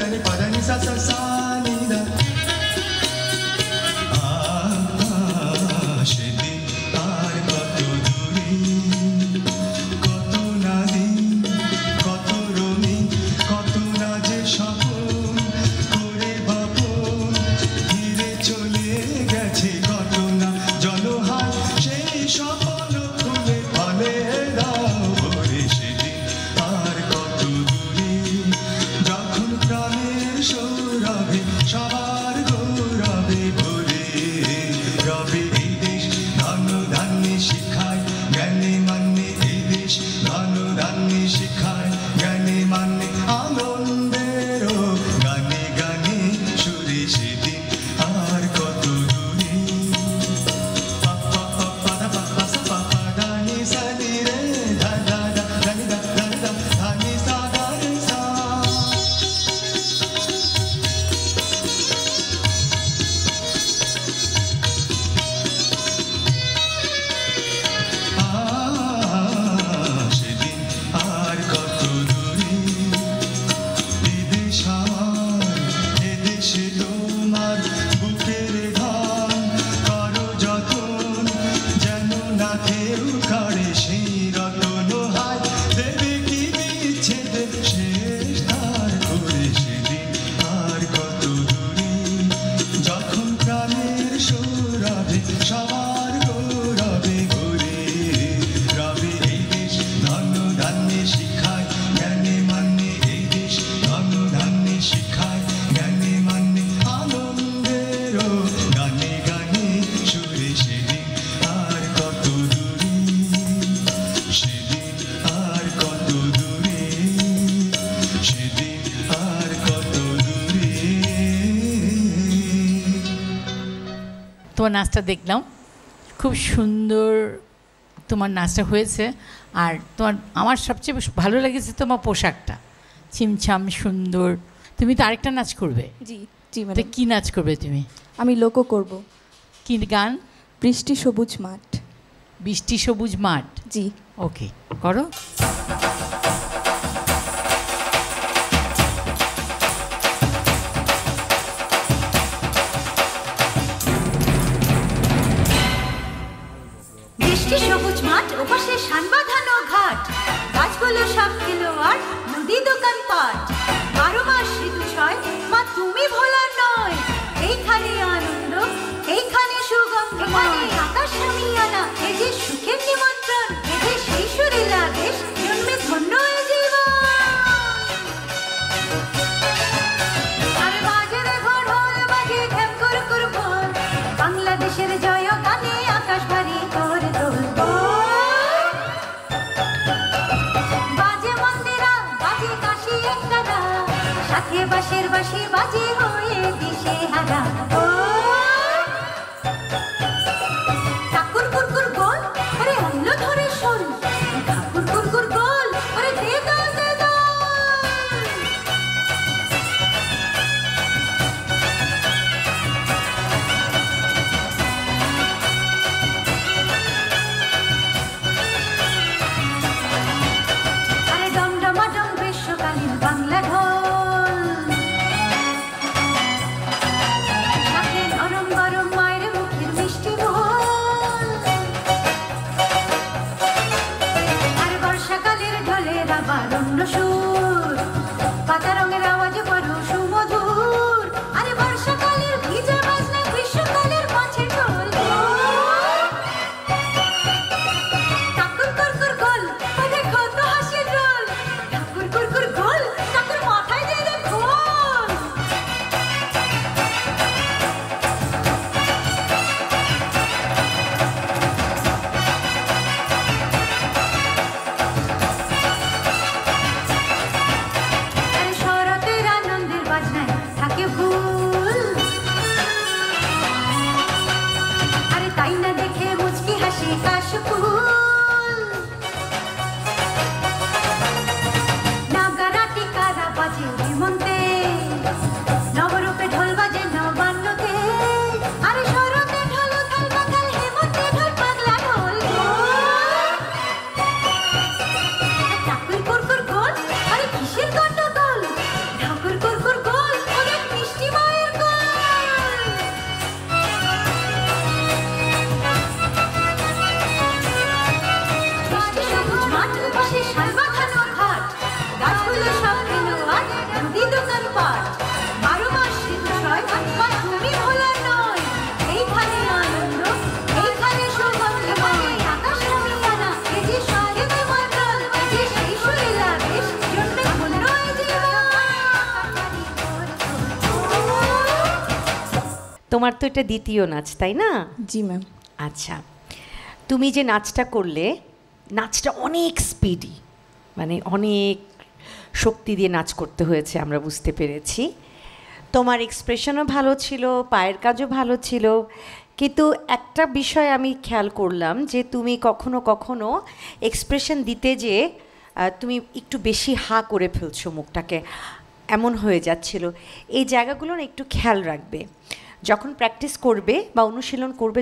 దని పదని స స స ని ద সেদিন আর কত দূরে কত না দিন কত রঙিন কত না যে স্বপন করে বাপন ধীরে চলে গেছে কত না জলহার সেই স্বপ্ন খুলে ফলে দাও ভরে সেদিন আর কত দূরে যখন প্রাণের সৌরভে সবার গৌরবে ভরে রবে এই দেশ ধন ধান্যে শিখায় জ্ঞানে মান্যে এই দেশ ধন ধান্যে শিখায় জ্ঞানে মান্যে আনন্দেরও গানে গানে সুরে সেদিন আর কত দূরে পাপা পাপা দা পাপা সা পাপা দানি সা নি রে ধা ধা ধা ধানি ধা ধানি ধা ধানি সা ধা রে সা সেদিন আর কত দূরে এদেশ আমার এদেশে তোমার বুকের ধান কারো যতন যেন না কেউ কাড়ে সেই রতন হায় দেবে কি বিচ্ছেদের শেষ তার করে সেদিন আর কত দূরে যখন প্রাণের সৌরভে সবার গৌরবে ঘুরে রবে এই দেশ ধন ধান্যে শিখায় জ্ঞানে মান্যে এই দেশ ধন ধান্যে শিখায় জ্ঞানে মান্যে আনন্দেরও গানে গানে সুরে সেদিন আর কত দূরে সেদিন আর কত দূরে সেদিন আর কত দূরে তোমার নাচটা দেখলাম, খুব সুন্দর তোমার নাচটা হয়েছে। আর তোমার আমার সবচেয়ে ভালো লেগেছে তোমার পোশাকটা, ছিমছাম সুন্দর। তুমি তো আরেকটা নাচ করবে? জি জি তো ম্যাডাম। কী নাচ করবে তুমি? আমি লোকো করব। কি গান? বৃষ্টি সবুজ মাঠ। বৃষ্টি সবুজ মাঠ। জি। ওকে, করো। বৃষ্টি সবুজ মাঠ ওপাশে শান বাঁধানো ঘাট গাছগুলো সব খেলোয়াড় মুদি দোকান পাট 12 মাস ঋতু ছয় মা তুমি ভোলার নয় এইখানে আনন্দ এইখানে সুগন্ধ আকাশ সামিয়ানা এই যে সুখের নিমন্ত্রণ এই যে সেই সুরের আদেশ জন্মে ধন্য এ জীবন আর বাজে রে ঘোর ঢোল বাজে ঢেম কুর কুর ভোর বাংলাদেশের জয় গানে আকাশ ভারী তোর দোল বাজে মন্দিরা বাজে কাশি একটানা সাথে বাঁশের বাঁশি বাজে হয়ে দিশে হারা ঠাকুর কুরকুর গোল আরে অন্য ধরে শোন ঠাকুর কুরকুর গোল আরে দে দাও দে দাও আরে ডমডমাডম গ্রীষ্মকালীন বাংলা ঢোল সাথে তোমার তো এটা দ্বিতীয় নাচ, তাই না? জি ম্যাম। আচ্ছা, তুমি যে নাচটা করলে, নাচটা অনেক স্পিডি, মানে অনেক শক্তি দিয়ে নাচ করতে হয়েছে, আমরা বুঝতে পেরেছি। তোমার এক্সপ্রেশনও ভালো ছিল, পায়ের কাজও ভালো ছিল, কিন্তু একটা বিষয় আমি খেয়াল করলাম যে তুমি কখনো কখনো এক্সপ্রেশন দিতে যে তুমি একটু বেশি হা করে ফেলছো মুখটাকে, এমন হয়ে যাচ্ছিল। এই জায়গাগুলো না একটু খেয়াল রাখবে। যখন প্র্যাকটিস করবে বা অনুশীলন করবে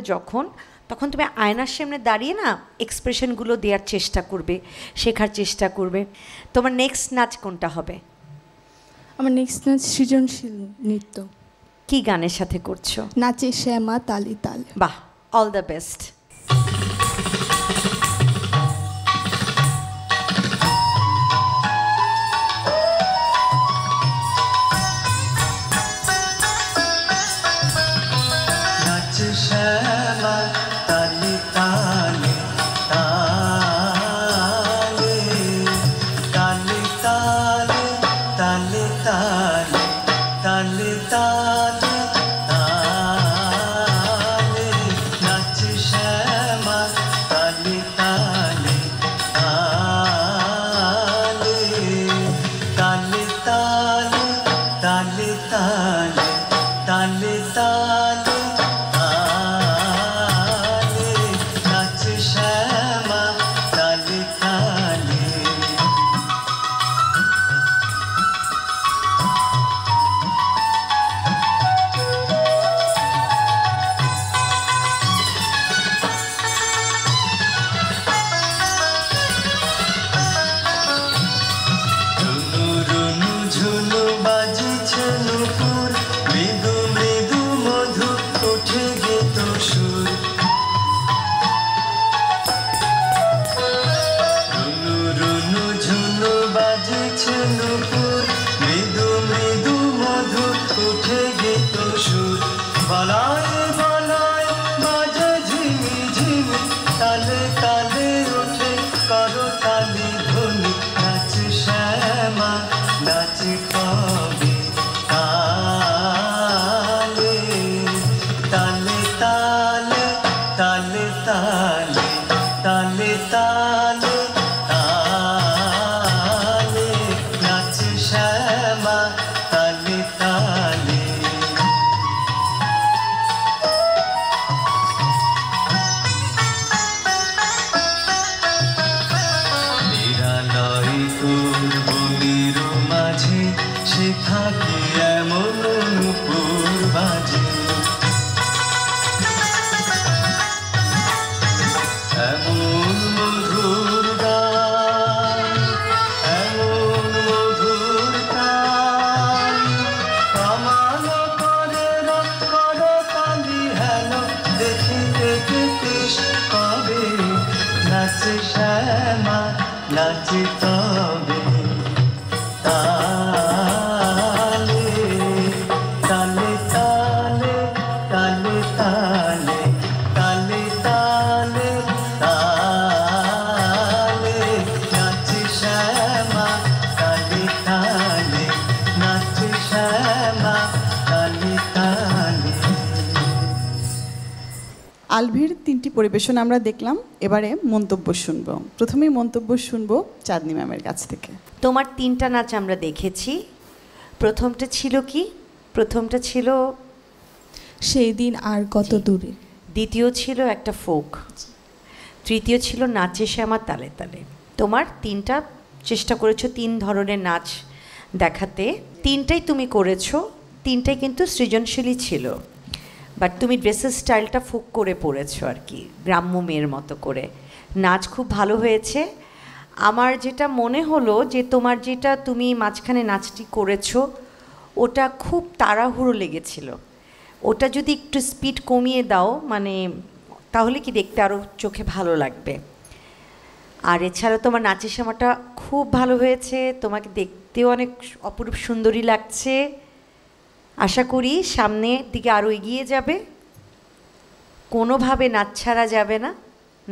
তখন তুমি আয়নার সামনে দাঁড়িয়ে না এক্সপ্রেশনগুলো দেওয়ার চেষ্টা করবে, শেখার চেষ্টা করবে। তোমার নেক্সট নাচ কোনটা হবে? আমার নেক্সট নাচ সৃজনশীল নৃত্য। কি গানের সাথে করছো? নাচে শ্যামা তালে তালে। বাহ, অল দ্য বেস্ট। আলভির 3টি পরিবেশন আমরা দেখলাম, এবারে মন্তব্য শুনবো। প্রথমেই মন্তব্য শুনবো চাঁদনী ম্যামের কাছ থেকে। তোমার 3টা নাচ আমরা দেখেছি। প্রথমটা ছিল কি? প্রথমটা ছিল সেই দিন আর কত দূরে। দ্বিতীয় ছিল একটা ফোক। তৃতীয় ছিল নাচে শ্যামা তালে তালে। তোমার 3টা চেষ্টা করেছো 3 ধরনের নাচ দেখাতে। 3টাই তুমি করেছো, 3টাই কিন্তু সৃজনশীলই ছিল। বাট তুমি ড্রেসের স্টাইলটা ফোক করে পরেছো আর কি, গ্রাম্য মেয়ের মতো করে। নাচ খুব ভালো হয়েছে। আমার যেটা মনে হলো যে তোমার যেটা তুমি মাঝখানে নাচটি করেছো ওটা খুব তাড়াহুড়ো লেগেছিল। ওটা যদি একটু স্পিড কমিয়ে দাও মানে তাহলে কি দেখতে আরও চোখে ভালো লাগবে। আর এছাড়া তোমার নাচের সময়টা খুব ভালো হয়েছে, তোমাকে দেখতেও অনেক অপরূপ সুন্দরী লাগছে। আশা করি সামনের দিকে আরও এগিয়ে যাবে, কোনোভাবে নাচ ছাড়া যাবে না,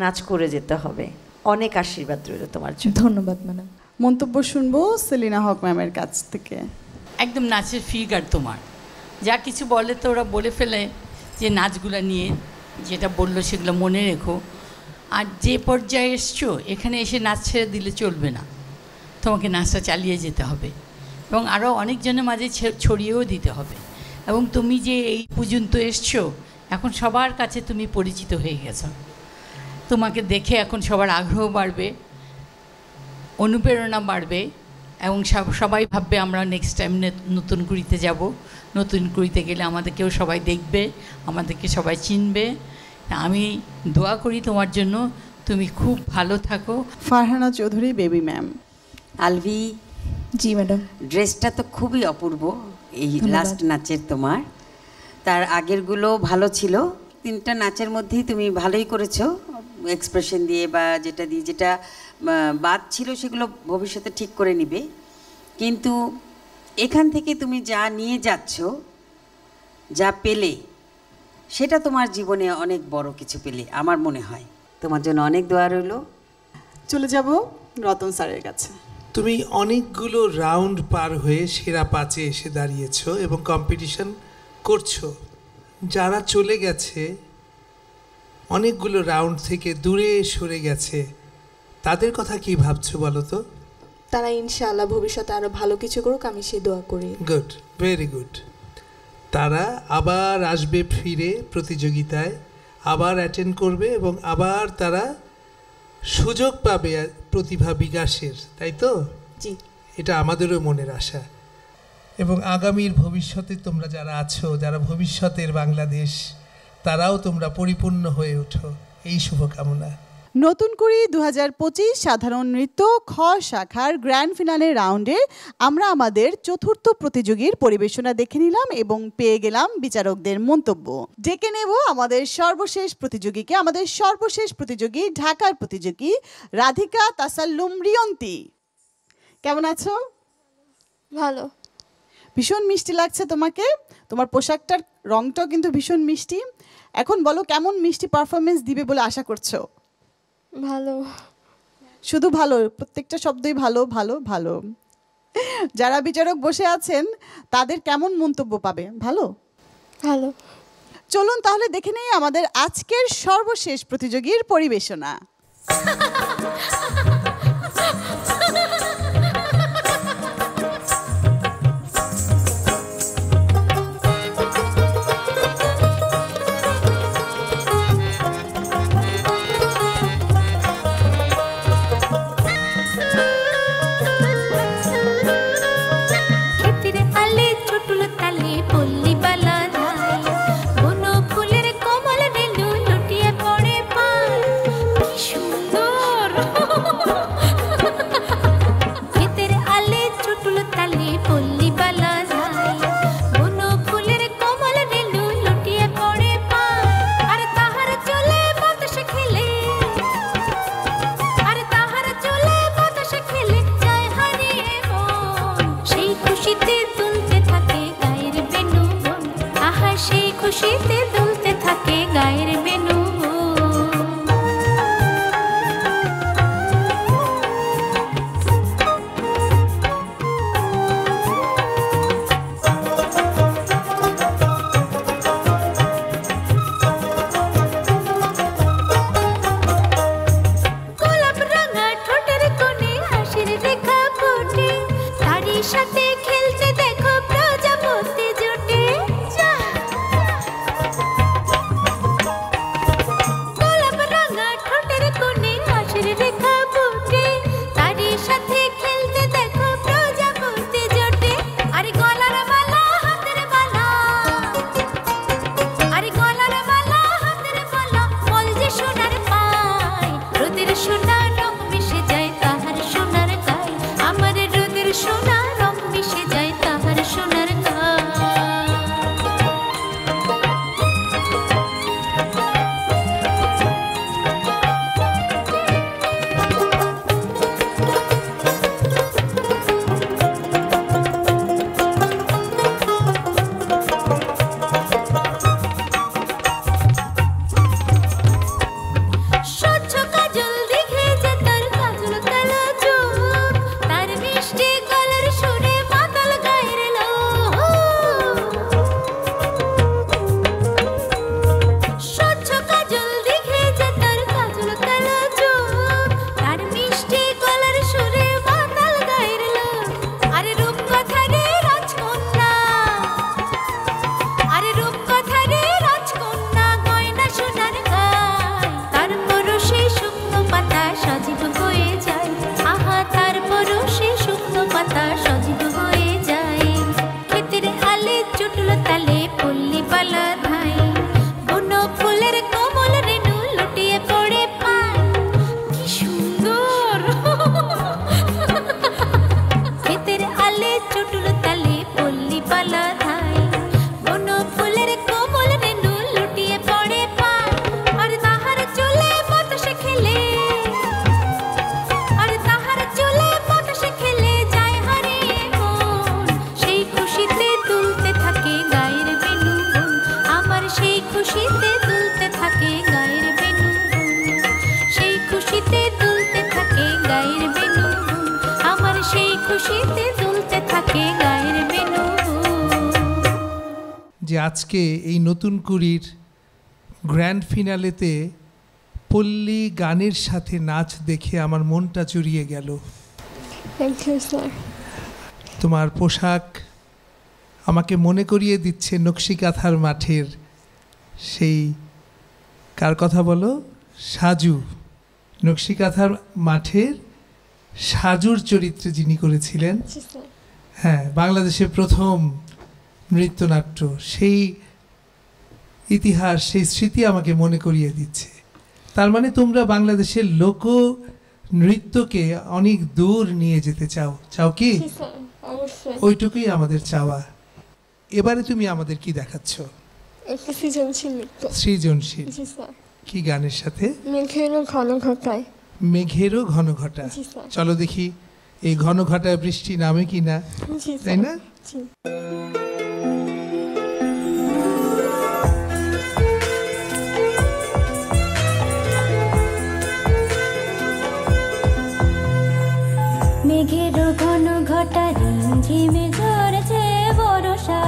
নাচ করে যেতে হবে। অনেক আশীর্বাদ রইল তোমার জন্য। ধন্যবাদ ম্যাডাম। মন্তব্য শুনবো সেলিনা হক ম্যামের কাছ থেকে। একদম নাচের ফিগার তোমার, যা কিছু বলে তো ওরা বলে ফেলে, যে নাচগুলো নিয়ে যেটা বললো সেগুলো মনে রেখো। আর যে পর্যায়ে এসছো এখানে এসে নাচ ছেড়ে দিলে চলবে না, তোমাকে নাচটা চালিয়ে যেতে হবে এবং আরও অনেকজনের মাঝে ছড়িয়েও দিতে হবে। এবং তুমি যে এই পর্যন্ত এসছো, এখন সবার কাছে তুমি পরিচিত হয়ে গেছো, তোমাকে দেখে এখন সবার আগ্রহ বাড়বে, অনুপ্রেরণা বাড়বে এবং সবাই ভাববে আমরা নেক্সট টাইম নতুন কুড়িতে যাব, নতুন কুড়িতে গেলে আমাদেরকেও সবাই দেখবে, আমাদেরকে সবাই চিনবে। আমি দোয়া করি তোমার জন্য, তুমি খুব ভালো থাকো। Farhana Chowdhury baby ma'am. আলভি। জি ম্যাডাম। ড্রেসটা তো খুবই অপূর্ব, এই লাস্ট নাচের তোমার। তার আগেরগুলো ভালো ছিল, 3টা নাচের মধ্যেই তুমি ভালোই করেছো, এক্সপ্রেশন দিয়ে বা যেটা দিয়ে, যেটা বাদ ছিল সেগুলো ভবিষ্যতে ঠিক করে নিবে। কিন্তু এখান থেকে তুমি যা নিয়ে যাচ্ছ, যা পেলে, সেটা তোমার জীবনে অনেক বড় কিছু পেলে আমার মনে হয়। তোমার জন্য অনেক দোয়া রইল। চলে যাব রতন স্যারের কাছে। তুমি অনেকগুলো রাউন্ড পার হয়ে সেরা 5-এ এসে দাঁড়িয়েছো এবং কম্পিটিশন করছো। যারা চলে গেছে, অনেকগুলো রাউন্ড থেকে দূরে সরে গেছে, তাদের কথা কি ভাবছো বলো তো? তারা ইনশাআল্লাহ ভবিষ্যতে আরো ভালো কিছু করুক, আমি সেই দোয়া করি। Good, very good. তারা আবার আসবে ফিরে প্রতিযোগিতায়, আবার অ্যাটেন্ড করবে এবং আবার তারা সুযোগ পাবে প্রতিভা বিকাশের, তাই তো? জি, এটা আমাদেরও মনের আশা। এবং আগামীর ভবিষ্যতে তোমরা যারা আছো, যারা ভবিষ্যতের বাংলাদেশ, তারাও তোমরা পরিপূর্ণ হয়ে ওঠো, এই শুভকামনা। নতুন কুড়ি 2025 সাধারণ নৃত্য খ শাখার গ্র্যান্ড ফিনালে রাউন্ডে আমরা আমাদের চতুর্থ প্রতিযোগীর পরিবেশনা দেখে নিলাম এবং পেয়ে গেলাম বিচারকদের মন্তব্য। ডেকে নেব আমাদের সর্বশেষ প্রতিযোগীকে। আমাদের সর্বশেষ প্রতিযোগী ঢাকার প্রতিযোগী রাধিকা তাসাল্লুম রিয়ন্তি। কেমন আছো? ভালো। ভীষণ মিষ্টি লাগছে তোমাকে, তোমার পোশাকটার রংটাও কিন্তু ভীষণ মিষ্টি। এখন বলো, কেমন মিষ্টি পারফরমেন্স দিবে বলে আশা করছো? ভালো। শুধু ভালো? প্রত্যেকটা শব্দই ভালো ভালো ভালো। যারা বিচারক বসে আছেন তাদের কেমন মন্তব্য পাবে? ভালো ভালো। চলুন তাহলে দেখে নেই আমাদের আজকের সর্বশেষ প্রতিযোগীর পরিবেশনা। তালে পল্লী বালা ধাই বনো ফুলের কোমল রেণু লুটিয়ে পড়ে পায় কি সুন্দর ক্ষেতের আলে চটুল তালে পল্লী বালা ধাই বনো ফুলের কোমল রেণু লুটিয়ে পড়ে পায় আর তাহার চুলে বাতাসে খেলে আর তাহার চুলে বাতাসে খেলে যায় হারিয়ে মন সেই খুশিতে দুলতে থাকে গায়ের বেনু বন আমার সেই খুশিতে দুলতে থাকে গায়ের বেনু বন সেই খুশিতে দুলতে থাকে গায়ের বেনু বন আমার সেই খুশিতে দুলতে থাকে গায়ের বেনু যে আজকে এই নতুন কুড়ির গ্র্যান্ড ফিনালেতে পল্লী গানের সাথে নাচ দেখে আমার মনটা জুড়িয়ে গেল। Thank you sir. তোমার পোশাক আমাকে মনে করিয়ে দিচ্ছে নকশিকাঁথার মাঠের সেই কার কথা বলো, সাজু। নকশিকাঁথার মাঠের সাজুর চরিত্রে যিনি করেছিলেন, হ্যাঁ, বাংলাদেশের প্রথম নৃত্যনাট্য, সেই ইতিহাস, সেই স্মৃতি আমাকে মনে করিয়ে দিচ্ছে। তার মানে তোমরা বাংলাদেশের লোক নৃত্যকে অনেক দূর নিয়ে যেতে চাও, চাও কি? ওইটুকুই আমাদের চাওয়া। এবারে তুমি আমাদের কি দেখাচ্ছ? একটা সৃজনশীল নৃত্য। সৃজনশীল জি স্যার। কি গানের সাথে? মেঘেরও ঘন ঘটায়। মেঘেরও ঘন ঘটা। জি স্যার। চলো দেখি এই ঘন ঘটায় বৃষ্টি নামে কি না, জি তাই স্যার। না? জি। মেঘের ঘন ঘটা রিমঝিমে ঝরছে বর্ষা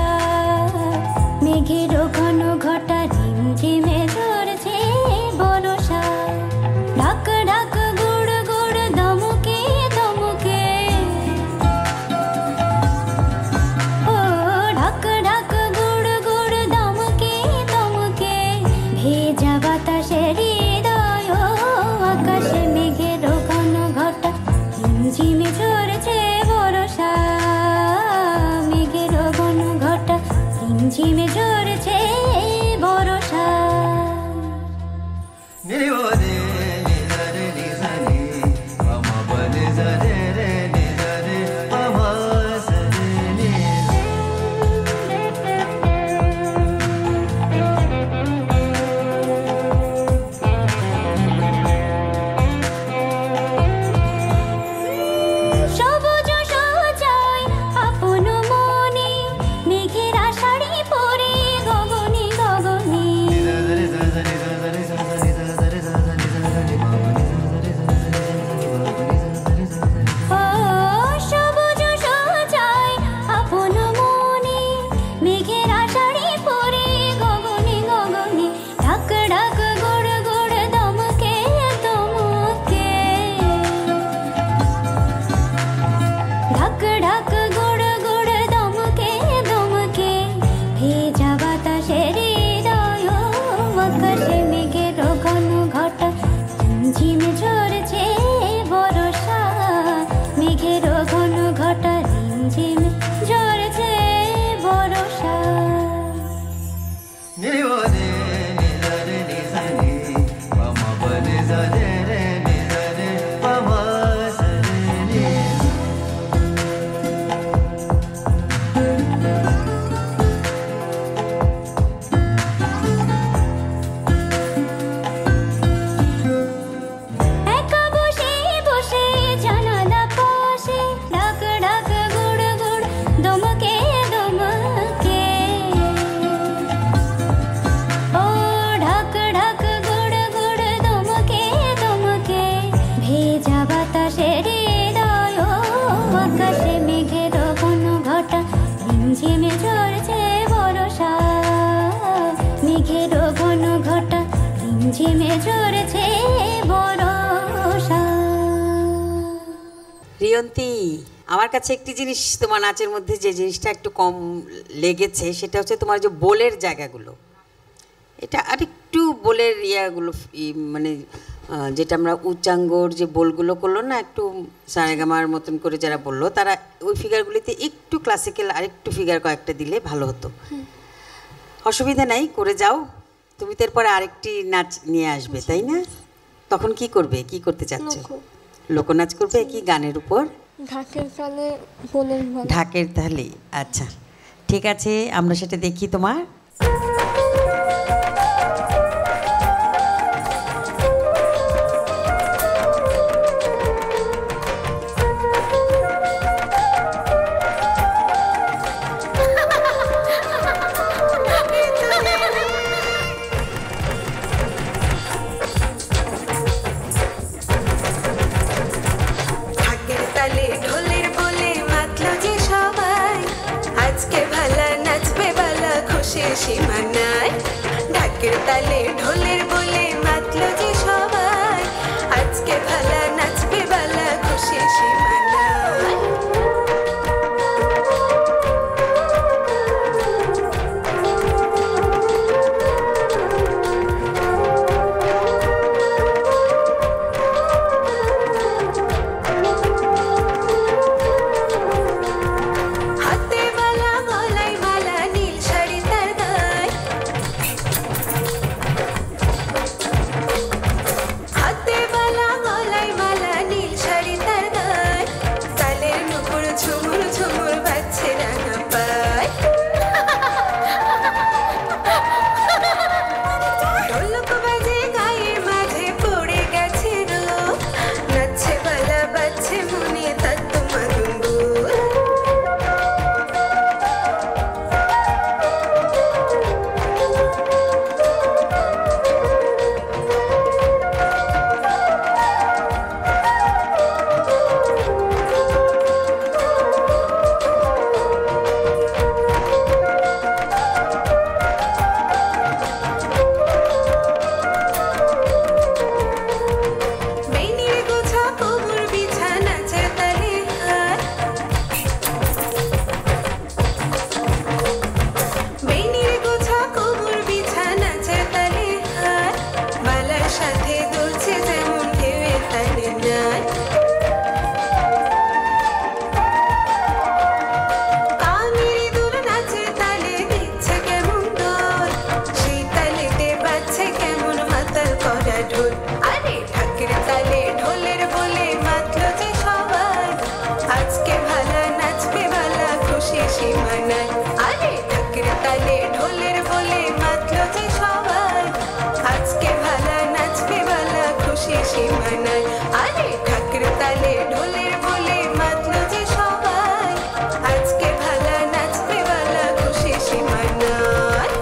মেঘের ঘন ঘটা রিমঝিমে ঝরছে বর্ষা ঢাক ঢাক গুড় গুড় দমকে দমকে ও ঢাক ঢাক গুড় গুড় দমকে দমকে ভেজা বাতাসে হৃদয় আকাশে মেঘের ঘন ঘটা ঝিমে ঝরছে বর্ষা মেঘের ঘন ঘটা ঝিমে ঝরছে বর্ষা রিয়ন্তি, আমার কাছে একটি জিনিস তোমার নাচের মধ্যে যে জিনিসটা একটু কম লেগেছে সেটা হচ্ছে তোমার যে বোলের জায়গাগুলো, এটা আরেকটু বোলের ইয়াগুলো, মানে যেটা আমরা উচ্চাঙ্গর যে বোলগুলো করলো না, একটু সারেগামার মতন করে যারা বললো, তারা ওই ফিগারগুলিতে একটু ক্লাসিক্যাল আরেকটু ফিগার কয়েকটা দিলে ভালো হতো। অসুবিধা নাই, করে যাও। তুমি তো এরপরে আরেকটি নাচ নিয়ে আসবে, তাই না? তখন কি করবে, কি করতে চাচ্ছ? লোকনাচ করবে, কি গানের উপর? ঢাকের তালে বলের ভালো। ঢাকের তালে, আচ্ছা ঠিক আছে, আমরা সেটা দেখি তোমার। সীমানায় ঢাকের তালে ঢোলের বলে মাতলো যে সবাই, আজকে ভালা নাচবে বালা খুশি সীমানায়। হাতে বালা গলায় মালা নীল শাড়ি তার গায়ে, হাতে বালা গলায় মালা নীল শাড়ি তার গায়ে, তালের নুপুর ঝুমুর ঝুমুর বাজছে রাঙা পায়। ঢোলক বাজে গায়ের মাঝে পড়ে গেছে রোগ, নাচছে বালা বাজছে মনে তার তোমার দুম্বুর। বেনির গোছা কোমর বিছা নাচের তালে হাত, বেনির গোছা কোমর বিছা নাচের তালে হাত, বালার সাথে দুলছে যেমন ঢেউয়ের তালে নাচ। কামিনী দুল নাচের তালে দিচ্ছে কেমন দোল, সেই তালেতে বাজছে কেমন মাতাল করা ঢোল। আরে ঢাকের তালে ঢোলের বলে মাতলো যে সবাই, আজকে ভালা নাচবে বালা খুশি সীমানায়। আরে ঢাকের তালে ঢোলের বলে মাতলো যে সবাই, আজকে ভালা নাচবে বালা খুশি সীমানায়। আরে ঢাকের তালে ঢোলের বলে মাতলো যে সবাই, আজকে ভালা নাচবে বালা খুশি সীমানায়।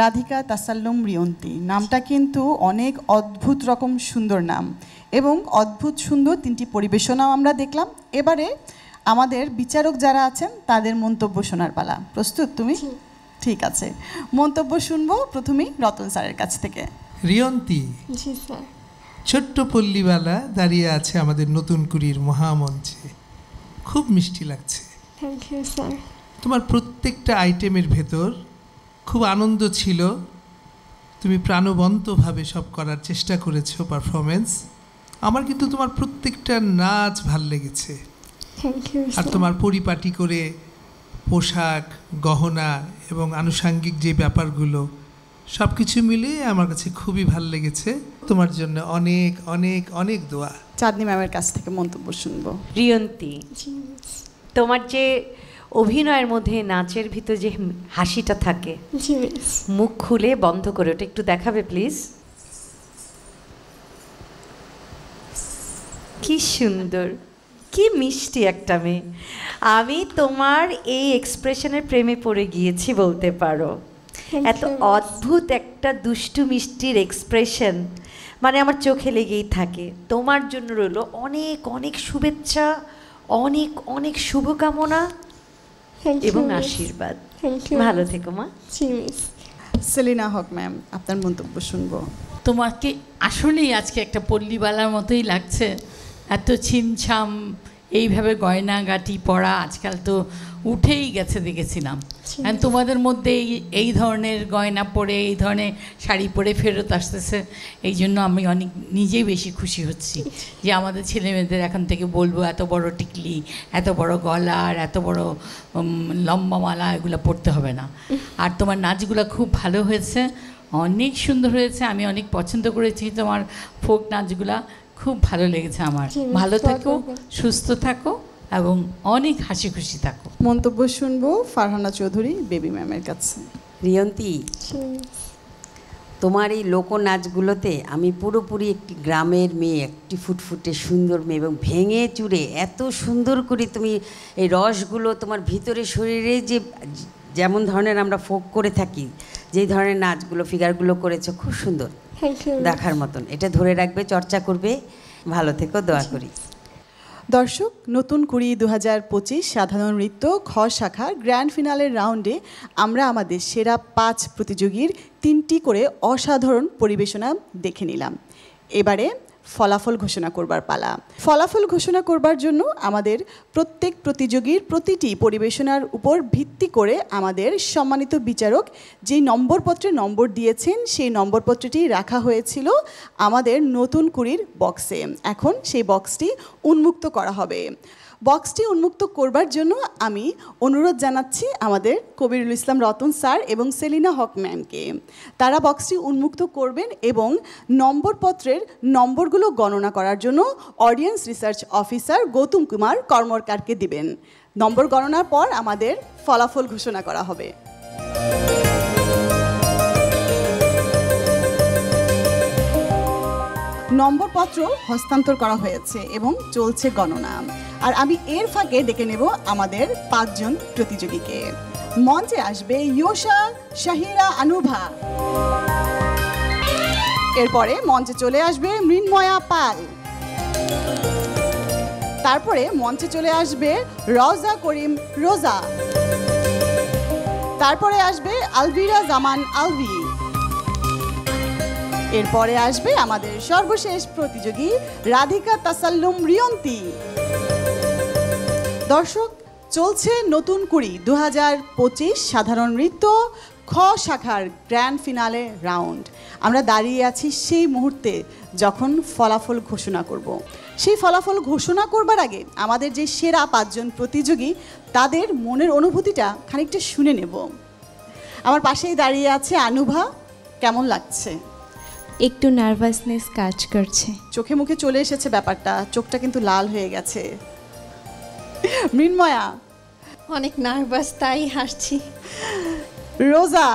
রাধিকা তাসাল্লুম রিয়ন্তি নামটা কিন্তু অনেক অদ্ভুত রকম সুন্দর নাম এবং অদ্ভুত সুন্দর তিনটি পরিবেশনাও আমরা দেখলাম। এবারে আমাদের বিচারক যারা আছেন তাদের মন্তব্য শোনার পালা। প্রস্তুত তুমি? ঠিক আছে, মন্তব্য শুনবো প্রথমেই রতন স্যারের কাছ থেকে। রিয়ন্তি, জি স্যার। ছোট্ট পল্লীবালা দাঁড়িয়ে আছে আমাদের নতুন কুড়ির মহামঞ্চে, খুব মিষ্টি লাগছে। Thank you sir. তোমার প্রত্যেকটা আইটেমের ভেতর খুব আনন্দ ছিল, তুমি প্রাণবন্তভাবে সব করার চেষ্টা করেছো, পারফরমেন্স। আমার কিন্তু তোমার প্রত্যেকটা নাচ ভাল লেগেছে। থ্যাংক ইউ আর স্যার। তোমার পরিপাটি করে পোশাক, গহনা এবং আনুষাঙ্গিক যে ব্যাপারগুলো সব কিছু মিলিয়ে আমার কাছে খুবই ভাল লেগেছে। তোমার জন্য অনেক অনেক অনেক দোয়া। চাঁদনি ম্যামের কাছ থেকে মন্তব্য শুনবো। রিয়ন্তি, তোমার যে অভিনয়ের মধ্যে নাচের ভিতর যে হাসিটা থাকে, জি মিস। মুখ খুলে বন্ধ করে ওটা একটু দেখাবে প্লিজ। কি সুন্দর, কি মিষ্টি একটা মেয়ে। আমি তোমার এই এক্সপ্রেশনের প্রেমে পড়ে গিয়েছি বলতে পারো। এত অদ্ভুত একটা দুষ্টু মিষ্টির এক্সপ্রেশন, মানে আমার চোখে লেগেই থাকে। তোমার জন্য রইল অনেক অনেক শুভেচ্ছা, অনেক অনেক শুভকামনা এবং আশীর্বাদ। ভালো থেকো মা। সেলিনা হক ম্যাম, আপনার মন্তব্য শুনবো। তোমাকে আসলেই আজকে একটা পল্লীবালার মতোই লাগছে, এত ছিমছাম এইভাবে গয়নাগাটি পরা আজকাল তো উঠেই গেছে দেখেছিলাম। আর তোমাদের মধ্যে এই ধরনের গয়না পরে, এই ধরনের শাড়ি পরে ফেরত আসতেছে, এই জন্য আমি অনেক নিজেই বেশি খুশি হচ্ছি যে আমাদের ছেলে মেয়েদের এখন থেকে বলবো এত বড় টিকলি, এত বড় গলার, এত বড় লম্বা মালা এগুলো পরতে হবে না। আর তোমার নাচগুলো খুব ভালো হয়েছে, অনেক সুন্দর হয়েছে, আমি অনেক পছন্দ করেছি তোমার ফোক নাচগুলা, খুব ভালো লেগেছে আমার। ভালো থাকো, সুস্থ থাকো এবং অনেক হাসি খুশি থাকো। মন্তব্য শুনবো ফারহানা চৌধুরী বেবি ম্যামের কাছে। রিয়ন্তি, তোমার এই লোকনাচগুলোতে আমি পুরোপুরি একটি গ্রামের মেয়ে, একটি ফুটফুটে সুন্দর মেয়ে, এবং ভেঙে চুরে এত সুন্দর করে তুমি এই রসগুলো তোমার ভিতরে শরীরে যে যেমন ধরনের আমরা ফোক করে থাকি, যেই ধরনের নাচগুলো ফিগারগুলো করেছো, খুব সুন্দর, দেখার মতন। এটা ধরে রাখবে, চর্চা করবে, ভালো থেকো, দোয়া করি। দর্শক, নতুন কুড়ি 2025 সাধারণ নৃত্য খ শাখার গ্র্যান্ড ফিনালের রাউন্ডে আমরা আমাদের সেরা 5 প্রতিযোগীর 3টি করে অসাধারণ পরিবেশনা দেখে নিলাম। এবারে ফলাফল ঘোষণা করবার পালা। ফলাফল ঘোষণা করবার জন্য আমাদের প্রত্যেক প্রতিযোগীর প্রতিটি পরিবেশনার উপর ভিত্তি করে আমাদের সম্মানিত বিচারক যেই নম্বরপত্রে নম্বর দিয়েছেন, সেই নম্বরপত্রটি রাখা হয়েছিল আমাদের নতুন কুড়ির বক্সে। এখন সেই বক্সটি উন্মুক্ত করা হবে। বক্সটি উন্মুক্ত করবার জন্য আমি অনুরোধ জানাচ্ছি আমাদের কবিরুল ইসলাম রতন স্যার এবং সেলিনা হক ম্যামকে। তারা বক্সটি উন্মুক্ত করবেন এবং নম্বরপত্রের নম্বরগুলো গণনা করার জন্য audience research officer Gautam Kumar কর্মকারকে দিবেন। নম্বর গণনার পর আমাদের ফলাফল ঘোষণা করা হবে। নম্বরপত্র হস্তান্তর করা হয়েছে এবং চলছে গণনা। আর আমি এর ফাঁকে ডেকে নেব আমাদের 5 জন প্রতিযোগীকে। মঞ্চে আসবে ইয়োশা, শাহিরা, আনুভা। এরপরে মঞ্চে চলে আসবে মৃন্ময়া পাল। তারপরে মঞ্চে চলে আসবে রওজা করিম রোজা। তারপরে আসবে আলভিরা জামান আলভি। এরপরে আসবে আমাদের সর্বশেষ প্রতিযোগী রাধিকা তাসাল্লুম রিয়ন্তি। দর্শক, চলছে নতুন কুড়ি 2025 সাধারণ নৃত্য খ শাখার গ্র্যান্ড ফিনালে রাউন্ড। আমরা দাঁড়িয়ে আছি সেই মুহূর্তে যখন ফলাফল ঘোষণা করব। সেই ফলাফল ঘোষণা করবার আগে আমাদের যে সেরা 5 জন প্রতিযোগী, তাদের মনের অনুভূতিটা খানিকটা শুনে নেব। আমার পাশেই দাঁড়িয়ে আছে আনুভা। কেমন লাগছে? একটু নার্ভাসনেস কাজ করছে, চোখে মুখে চলে এসেছে ব্যাপারটা, চোখটা কিন্তু লাল হয়ে গেছে। মৃন্ময়া? অনেক নার্ভাস, তাই হাসছি। রোজা?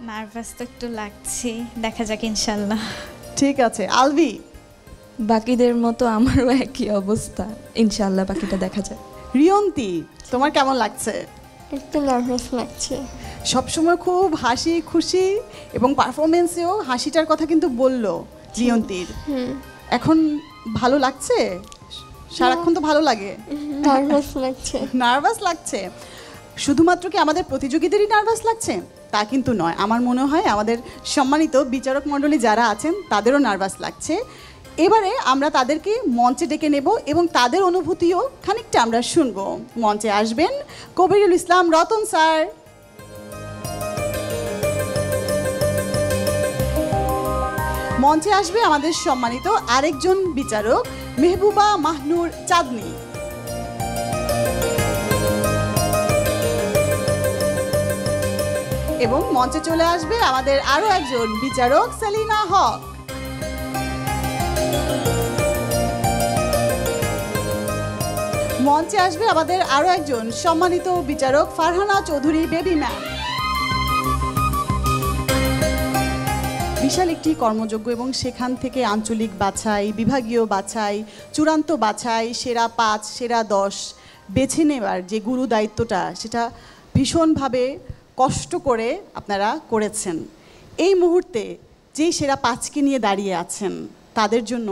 নার্ভাস তো একটু লাগছে, দেখা যাক ইনশাল্লাহ। ঠিক আছে। আলভি? বাকিদের মতো আমারও একই অবস্থা, ইনশাল্লাহ বাকিটা দেখা যায়। রিয়ন্তি, তোমার কেমন লাগছে? একটু নার্ভাস লাগছে। সবসময় খুব হাসি খুশি এবং পারফরমেন্সেও হাসিটার কথা কিন্তু বললো রিয়ন্তির। এখন ভালো লাগছে? সারাক্ষণ তো ভালো লাগে। নার্ভাস লাগছে। নার্ভাস লাগছে? শুধুমাত্র কি আমাদের প্রতিযোগীদেরই নার্ভাস লাগছে তা কিন্তু নয়, আমার মনে হয় আমাদের সম্মানিত বিচারক মণ্ডলী যারা আছেন তাদেরও নার্ভাস লাগছে। এবারে আমরা তাদেরকে মঞ্চে ডেকে নেব এবং তাদের অনুভূতিও খানিকটা আমরা শুনবো। মঞ্চে আসবেন কবিরুল ইসলাম রতন স্যার। মঞ্চে আসবে আমাদের সম্মানিত আরেকজন বিচারক মেহবুবা মাহনুর চাঁদনী। এবং মঞ্চে চলে আসবে আমাদের আরো একজন বিচারক সেলিনা হক। মঞ্চে আসবে আমাদের আরো একজন সম্মানিত বিচারক ফারহানা চৌধুরী বেবি ম্যাম। বিশাল একটি কর্মযজ্ঞ এবং সেখান থেকে আঞ্চলিক বাছাই, বিভাগীয় বাছাই, চূড়ান্ত বাছাই, সেরা 5, সেরা 10 বেছে নেবার যে গুরু দায়িত্বটা, সেটা ভীষণভাবে কষ্ট করে আপনারা করেছেন। এই মুহূর্তে যেই সেরা 5কে নিয়ে দাঁড়িয়ে আছেন, তাদের জন্য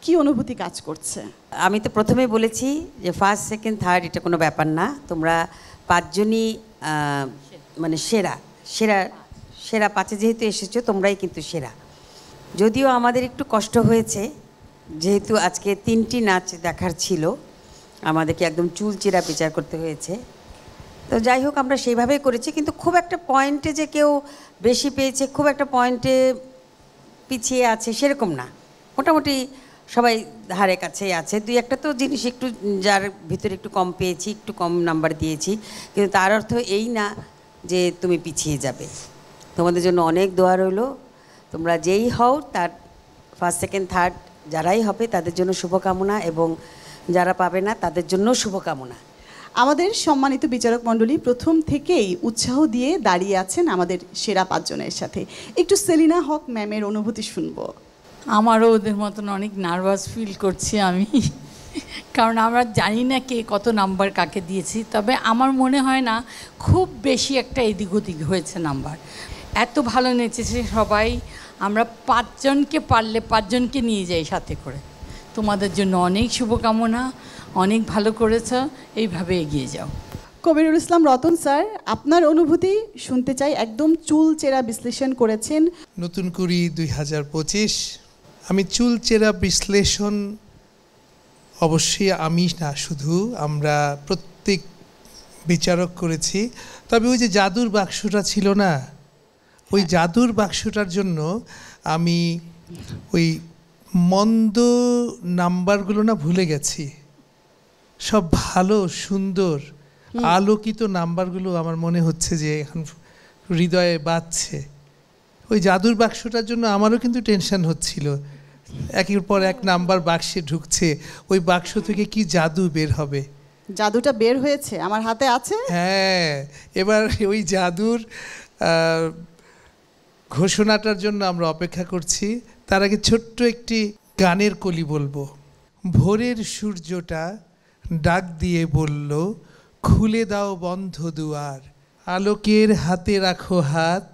কি অনুভূতি কাজ করছে? আমি তো প্রথমে বলেছি যে ফার্স্ট, সেকেন্ড, থার্ড এটা কোনো ব্যাপার না। তোমরা 5 জনই মানে সেরা সেরা সেরা 5-এ যেহেতু এসেছো, তোমরাই কিন্তু সেরা। যদিও আমাদের একটু কষ্ট হয়েছে, যেহেতু আজকে 3টি নাচ দেখার ছিল, আমাদেরকে একদম চুলচেরা বিচার করতে হয়েছে। তো যাই হোক, আমরা সেইভাবেই করেছি, কিন্তু খুব একটা পয়েন্টে যে কেউ বেশি পেয়েছে, খুব একটা পয়েন্টে পিছিয়ে আছে সেরকম না, মোটামুটি সবাই ধারে কাছেই আছে। দুই একটা তো জিনিস একটু যার ভিতরে একটু কম পেয়েছি, একটু কম নাম্বার দিয়েছি, কিন্তু তার অর্থ এই না যে তুমি পিছিয়ে যাবে। তোমাদের জন্য অনেক দোয়া রইল, তোমরা যেই হও তার ফার্স্ট সেকেন্ড থার্ড যারাই হবে তাদের জন্য শুভকামনা, এবং যারা পাবে না তাদের জন্য শুভকামনা। আমাদের সম্মানিত বিচারক মণ্ডলী প্রথম থেকেই উৎসাহ দিয়ে দাঁড়িয়ে আছেন আমাদের সেরা 5 জনের সাথে। একটু সেলিনা হক ম্যামের অনুভূতি শুনবো। আমারও ওদের মতন অনেক নার্ভাস ফিল করছি আমি, কারণ আমরা জানি না কে কত নাম্বার কাকে দিয়েছি। তবে আমার মনে হয় না খুব বেশি একটা এদিক ওদিক হয়েছে নাম্বার। এত ভালো নেচেছে সবাই। আমরা 5 জনকে পারলে 5 জনকে নিয়ে যাই সাথে করে। তোমাদের জন্য অনেক শুভকামনা, অনেক ভালো করেছ, এইভাবে এগিয়ে যাও। কবিরুল ইসলাম রতন স্যার, আপনার অনুভূতি শুনতে চাই। একদম চুলচেরা বিশ্লেষণ করেছেন। নতুন কুড়ি 2025। আমি চুলচেরা বিশ্লেষণ অবশ্যই আমি না, শুধু আমরা প্রত্যেক বিচারক করেছি। তবে ওই যে জাদুর বাক্সটা ছিল না, ওই জাদুর বাক্সটার জন্য আমি ওই মন্দ নাম্বারগুলো না ভুলে গেছি। সব ভালো সুন্দর আলোকিত নাম্বারগুলো আমার মনে হচ্ছে যে এখন হৃদয়ে বাজছে। ওই জাদুর বাক্সটার জন্য আমারও কিন্তু টেনশন হচ্ছিল, একের পর এক নাম্বার বাক্সে ঢুকছে, ওই বাক্স থেকে কি জাদু বের হবে। জাদুটা বের হয়েছে, আমার হাতে আছে। হ্যাঁ, এবার ওই জাদুর ঘোষণাটার জন্য আমরা অপেক্ষা করছি। তার আগে ছোট্ট একটি গানের কলি বলবো। ভোরের সূর্যটা ডাক দিয়ে বলল, খুলে দাও বন্ধ দুয়ার, আলোকের হাতে রাখো হাত,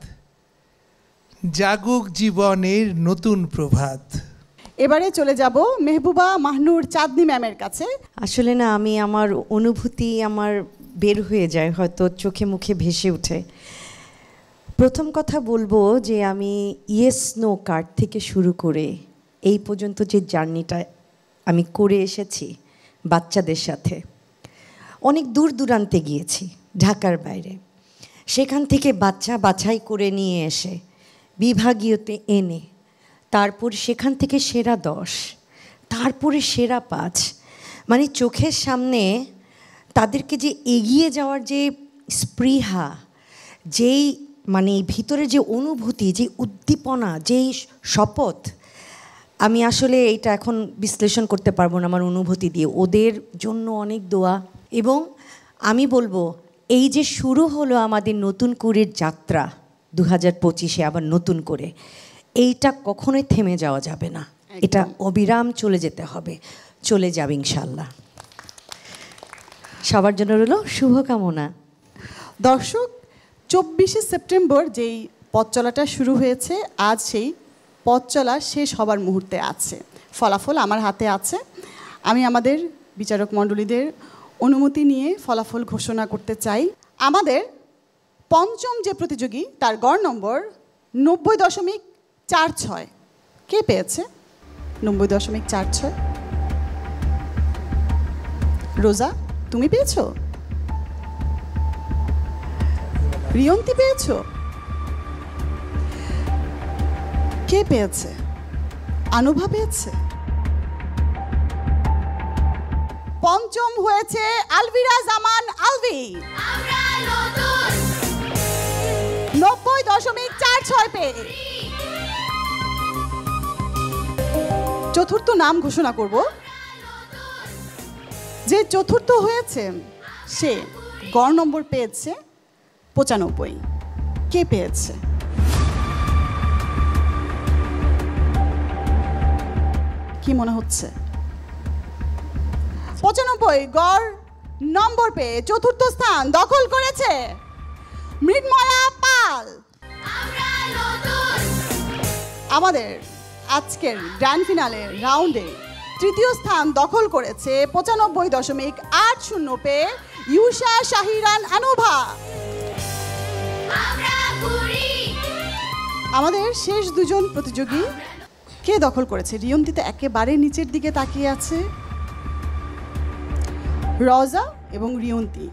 জাগুক জীবনের নতুন প্রভাত। এবারে চলে যাব মেহবুবা মাহনুর চাঁদনি ম্যামের কাছে। আসলে না, আমি আমার অনুভূতি আমার বের হয়ে যায়, হয়তো চোখে মুখে ভেসে ওঠে। প্রথম কথা বলবো যে আমি ইয়েস নো কার্ড থেকে শুরু করে এই পর্যন্ত যে জার্নিটা আমি করে এসেছি বাচ্চাদের সাথে, অনেক দূর দূরান্তে গিয়েছি, ঢাকার বাইরে। সেখান থেকে বাচ্চা বাছাই করে নিয়ে এসে বিভাগীয়তে এনে, তারপর সেখান থেকে সেরা 10, তারপরে সেরা 5, মানে চোখের সামনে তাদেরকে যে এগিয়ে যাওয়ার যে স্পৃহা, যেই মানে ভিতরে যে অনুভূতি, যে উদ্দীপনা, যেই শপথ, আমি আসলে এইটা এখন বিশ্লেষণ করতে পারবো না আমার অনুভূতি দিয়ে। ওদের জন্য অনেক দোয়া। এবং আমি বলবো, এই যে শুরু হলো আমাদের নতুন কুড়ির যাত্রা 2025-এ আবার নতুন করে, এইটা কখনোই থেমে যাওয়া যাবে না, এটা অবিরাম চলে যেতে হবে, চলে যাবে ইনশাল্লাহ। সবার জন্য রইল শুভকামনা। দর্শক, 24শে সেপ্টেম্বর যেই পথ চলাটা শুরু হয়েছে, আজ সেই পথ চলা শেষ হবার মুহূর্তে আছে। ফলাফল আমার হাতে আছে। আমি আমাদের বিচারক মণ্ডলীদের অনুমতি নিয়ে ফলাফল ঘোষণা করতে চাই। আমাদের পঞ্চম যে প্রতিযোগী, তার গড় নম্বর 90.46। কে পেয়েছে 90.46? রোজা, তুমি পেয়েছো? রিয়ন্তি পেয়েছো? কে পেয়েছে? আনুভা পেয়েছে? পঞ্চম হয়েছে আলভিরা জামান আলভি, 90.46 পেয়ে। চতুর্থ নাম ঘোষণা করব। যে চতুর্থ হয়েছে সে গড় নম্বর পেয়েছে 95। কে পেয়েছে? কি মনে হচ্ছে? 95 গড় নম্বর পেয়ে চতুর্থ স্থান দখল করেছে মৃন্ময়া পাল। আমাদের আজকের গ্র্যান্ড ফিনালে রাউন্ডে তৃতীয় স্থান দখল করেছে 95.80 পেয়ে ইউশা শাহিরান আনুভা। আমাদের শেষ দুজন প্রতিযোগী কে দখল করেছে? রিয়ন্তিতে একেবারে নিচের দিকে তাকিয়ে আছে। রজা এবং রিয়ন্তি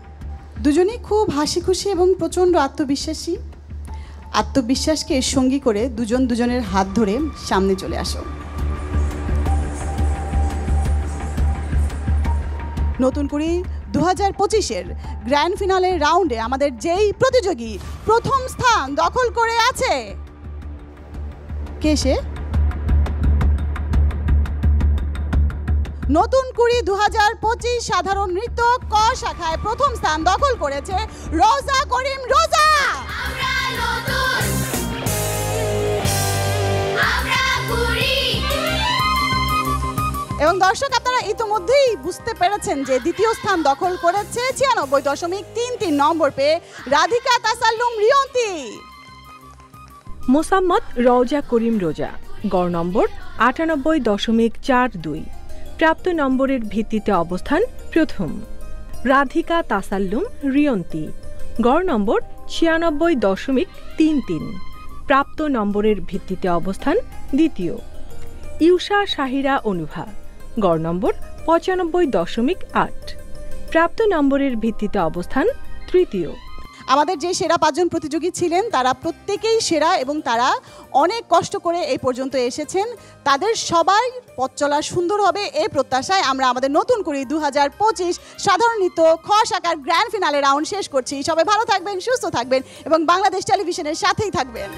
দুজনেই খুব হাসি খুশি এবং প্রচণ্ড আত্মবিশ্বাসী। আত্মবিশ্বাসকে সঙ্গী করে দুজন দুজনের হাত ধরে সামনে চলে আসো। নতুন কুড়ি 2025-এর গ্র্যান্ড ফিনালের রাউন্ডে আমাদের যেই প্রতিযোগী প্রথম স্থান দখল করে আছে, কে সে? নতুন কুড়ি 2025 সাধারণ নৃত্য ক শাখায় প্রথম স্থান দখল করেছে রোজা করিম রোজা। এবং দর্শক, আপনারা ইতিমধ্যেই বুঝতে পেরেছেন যে দ্বিতীয় স্থান দখল করেছে 96.33 নম্বর পেয়ে রাধিকা তাসাল্লুম রিয়ন্তি। মোসাম্মদ রওজা করিম রোজা, গড় নম্বর 98.42, প্রাপ্ত নম্বরের ভিত্তিতে অবস্থান প্রথম। রাধিকা তাসাল্লুম রিয়ন্তি, গড় নম্বর 96.33, প্রাপ্ত নম্বরের ভিত্তিতে অবস্থান দ্বিতীয়। ইউষা শাহিরা অনুভা, গড় নম্বর 95.8, প্রাপ্ত নম্বরের ভিত্তিতে অবস্থান তৃতীয়। আমাদের যে সেরা 5 জন প্রতিযোগী ছিলেন তারা প্রত্যেকেই সেরা এবং তারা অনেক কষ্ট করে এই পর্যন্ত এসেছেন। তাদের সবাই পথ চলা সুন্দর হবে এই প্রত্যাশায় আমরা আমাদের নতুন কুড়ি 2025 সাধারণ নৃত্য খ শাখার গ্র্যান্ড ফিনালে রাউন্ড শেষ করছি। সবাই ভালো থাকবেন, সুস্থ থাকবেন এবং বাংলাদেশ টেলিভিশনের সাথেই থাকবেন।